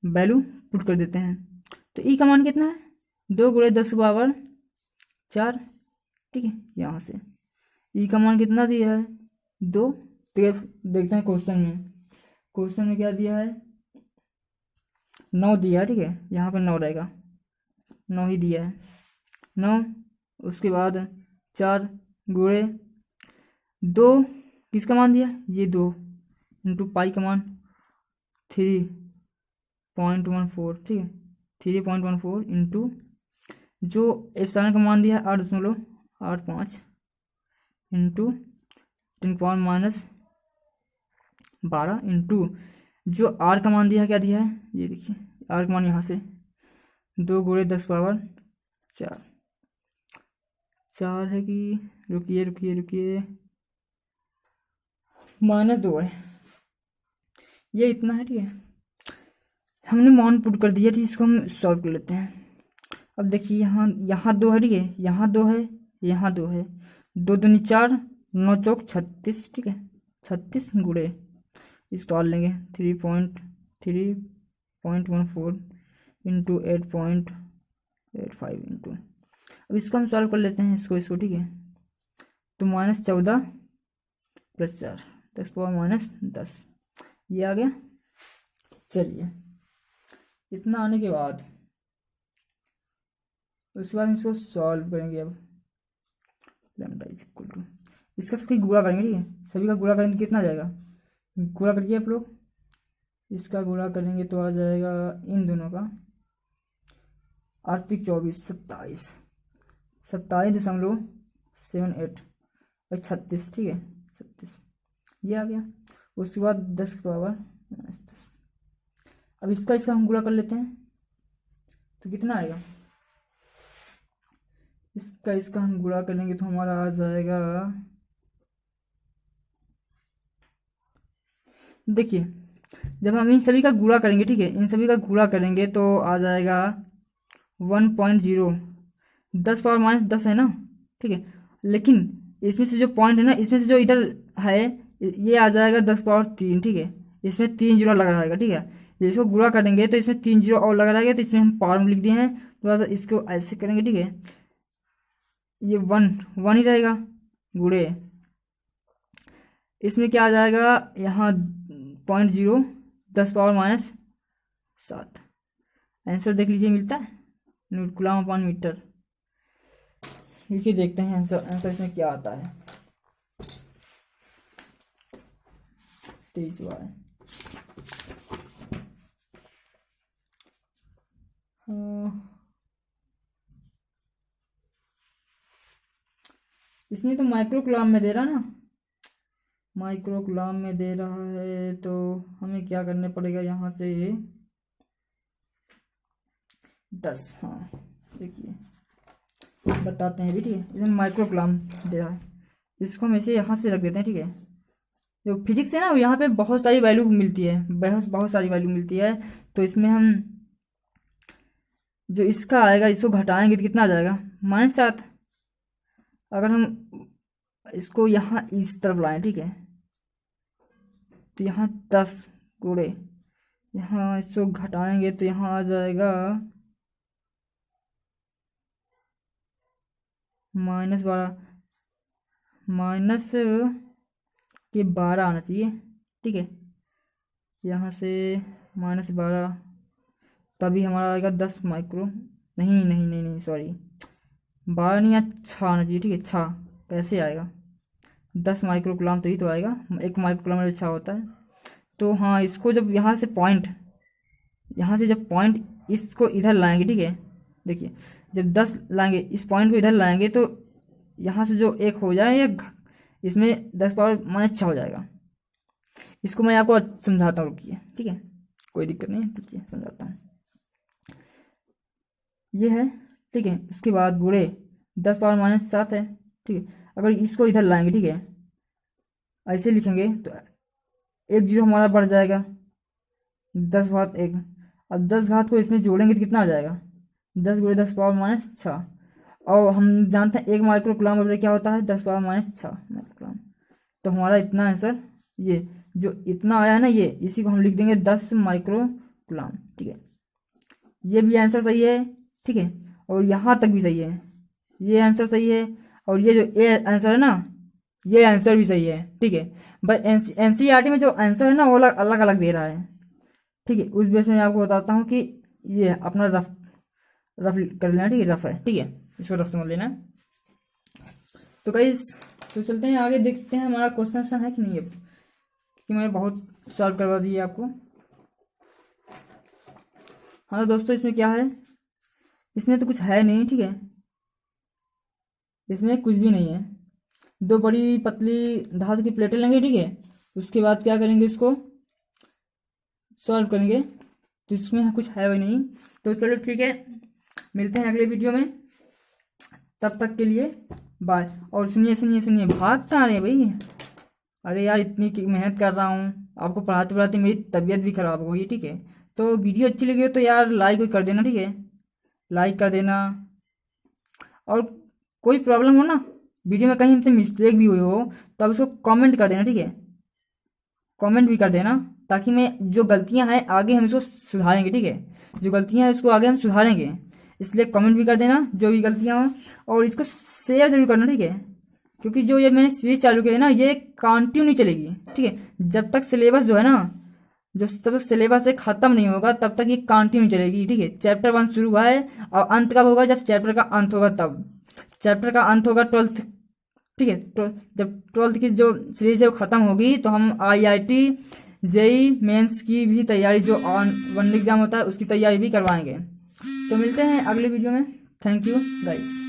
S1: वैल्यू पुट कर देते हैं। तो ई का मान कितना है, 2 × 10⁴, ठीक है। यहाँ से ई का मान कितना दिया है, 2। तो देखते हैं क्वेश्चन में क्या दिया है, 9 दिया है, ठीक है, यहाँ पर 9 रहेगा, 9 ही दिया है, 9। उसके बाद 4 × 2, किसका मान दिया, ये 2 इंटू पाई का मान 3.14, ठीक है, 3.14 इंटू जो एप्सिलॉन का मान दिया है 8.85 इंटू 10⁻12 इंटू जो आर का मान दिया है, क्या दिया है, ये देखिए आर का मान यहाँ से 2 × 10⁴ 4 है कि, रुकिए -2 है, ये इतना है, ठीक है। हमने मान पुट कर दिया, ठीक, इसको हम सॉल्व कर लेते हैं। अब देखिए यहाँ 2 है, ठीक है, यहाँ 2 है, यहाँ 2 है, 2 दूनी 4, 9 चौक 36, ठीक है, 36 गुणे इसको डाल लेंगे 3.14 इंटू 8.85 इंटू, अब इसको हम सॉल्व कर लेते हैं, इसको, ठीक है। तो -14 + 4 10⁻−10 ये आ गया। चलिए, इतना आने के बाद उसके बाद इसको सॉल्व करेंगे। अब λ इसका सबकी गुणा करेंगे, ठीक है, सभी का गुणा करेंगे, कितना जाएगा, गुणा करिए आप लोग, इसका गुणा करेंगे तो आ जाएगा इन दोनों का 8 × 24 27.78 और 36, ठीक है, 36 ये आ गया। उसके बाद 10⁻−10, अब इसका हम गुणा कर लेते हैं, तो कितना आएगा, इसका हम गुणा करेंगे तो हमारा आ जाएगा, देखिए जब हम इन सभी का गुणा करेंगे, ठीक है, इन सभी का गुणा करेंगे तो आ जाएगा 1.0, 10⁻−10 है ना, ठीक है, लेकिन इसमें से जो पॉइंट है ना, इसमें से जो इधर है ये आ जाएगा 10⁻3, ठीक है, इसमें 3 जीरो लगा रहेगा, ठीक है, इसको गुणा करेंगे तो इसमें 3 जीरो और लगा रहेगा, तो इसमें हम पावर में लिख दिए हैं, तो इसको ऐसे करेंगे, ठीक है, ये 1 ही रहेगा गुणे, इसमें क्या आ जाएगा, यहाँ 0.0 10⁻−7, आंसर देख लीजिए, मिलता है Nm/मीटर। लिखिए, देखते हैं आंसर इसमें क्या आता है, 23 बार। इसमें तो माइक्रोकुलाम में दे रहा ना, माइक्रोकुलाम में दे रहा है, तो हमें क्या करने पड़ेगा, यहाँ से 10, हाँ देखिए बताते हैं भी, ठीक है, इसमें माइक्रोकुलाम दे रहा है, इसको हम ऐसे यहाँ से रख देते हैं, ठीक है। जो फिजिक्स है ना, यहाँ पे बहुत सारी वैल्यू मिलती है, बहुत सारी वैल्यू मिलती है, तो इसमें हम जो इसका आएगा इसको घटाएंगे तो कितना आ जाएगा, -7। अगर हम इसको यहाँ इस तरफ लाएं, ठीक है, तो यहाँ 10 गुणे, यहाँ इसको घटाएंगे तो यहाँ आ जाएगा -12, -12 आना चाहिए, ठीक है, यहाँ से -12, तभी हमारा आएगा 10 माइक्रो, नहीं सॉरी, 12 नहीं, 6 आना चाहिए, ठीक है, 6 कैसे आएगा, 10 माइक्रोकुलाम तभी तो आएगा, 1 माइक्रोकुलाम में 6 होता है, तो हाँ, इसको जब यहाँ से जब पॉइंट इसको इधर लाएंगे, ठीक है, देखिए जब 10 लाएंगे, इस पॉइंट को इधर लाएंगे तो यहाँ से जो एक हो जाए इसमें 10⁻⁶ हो जाएगा। इसको मैं आपको समझाता हूँ, रुकिए, ठीक है, कोई दिक्कत नहीं है, रुकिए समझाता हूँ। ये है, ठीक है, इसके बाद गुणे 10⁻⁷ है, ठीक है। अगर इसको इधर लाएंगे, ठीक है, ऐसे लिखेंगे तो एक जीरो हमारा बढ़ जाएगा 10⁻⁴। अब 10 घात को इसमें जोड़ेंगे तो कितना आ जाएगा, 10 × 10⁻⁶। और हम जानते हैं 1 माइक्रोकुलाम बराबर क्या होता है, 10⁻⁶ माइक्रोकुलाम। तो हमारा इतना आंसर, ये जो इतना आया है ना, ये इसी को हम लिख देंगे 10 माइक्रोकुलाम, ठीक है। ये भी आंसर सही है, ठीक है, और यहाँ तक भी सही है, ये आंसर सही है, और ये जो ए आंसर है ना, ये आंसर भी सही है, ठीक है। बस एनसीईआरटी में जो आंसर है ना वो अलग अलग दे रहा है, ठीक है। उस बेस में आपको बताता हूँ कि ये अपना रफ कर लेना, ठीक है, रफ है, ठीक है, इसको रफ समझ लेना। तो गाइस, तो चलते हैं आगे, देखते हैं हमारा क्वेश्चन है कि नहीं है, कि मैंने बहुत सॉल्व करवा दिए आपको। हाँ तो दोस्तों, इसमें क्या है, इसमें तो कुछ है नहीं, ठीक है, इसमें कुछ भी नहीं है। 2 बड़ी पतली धातु की प्लेटें लेंगे, ठीक है, उसके बाद क्या करेंगे, इसको सॉल्व करेंगे, तो इसमें कुछ है वही नहीं। तो चलो ठीक है, मिलते हैं अगले वीडियो में, तब तक के लिए बाय। और सुनिए, भाग कहाँ रहे हैं भाई, अरे यार इतनी मेहनत कर रहा हूँ, आपको पढ़ाते पढ़ाते मेरी तबीयत भी खराब हो गई, ठीक है। तो वीडियो अच्छी लगी हो तो यार लाइक कर देना, ठीक है, लाइक कर देना। और कोई प्रॉब्लम हो ना, वीडियो में कहीं हमसे मिस्टेक भी हुई हो तो आप उसको कमेंट कर देना, ठीक है, कमेंट भी कर देना, ताकि मैं जो गलतियां हैं आगे हम इसको सुधारेंगे, ठीक है, जो गलतियां हैं इसको आगे हम सुधारेंगे, इसलिए कमेंट भी कर देना जो भी गलतियां हो, और इसको शेयर जरूर करना, ठीक है, क्योंकि जो ये मैंने सीरीज चालू की है ना, ये कंटिन्यू नहीं चलेगी, ठीक है, जब तक सिलेबस जो है ना, जो तब तक सिलेबस से खत्म नहीं होगा तब तक ये कंटिन्यू चलेगी, ठीक है। चैप्टर 1 शुरू हुआ है, और अंत कब होगा, जब चैप्टर का अंत होगा, तब चैप्टर का अंत होगा 12th, ठीक है। जब 12th की जो सीरीज है वो खत्म होगी तो हम IIT JEE मेंस की भी तैयारी, जो वन एग्जाम होता है उसकी तैयारी भी करवाएंगे। तो मिलते हैं अगले वीडियो में, थैंक यू गाइस।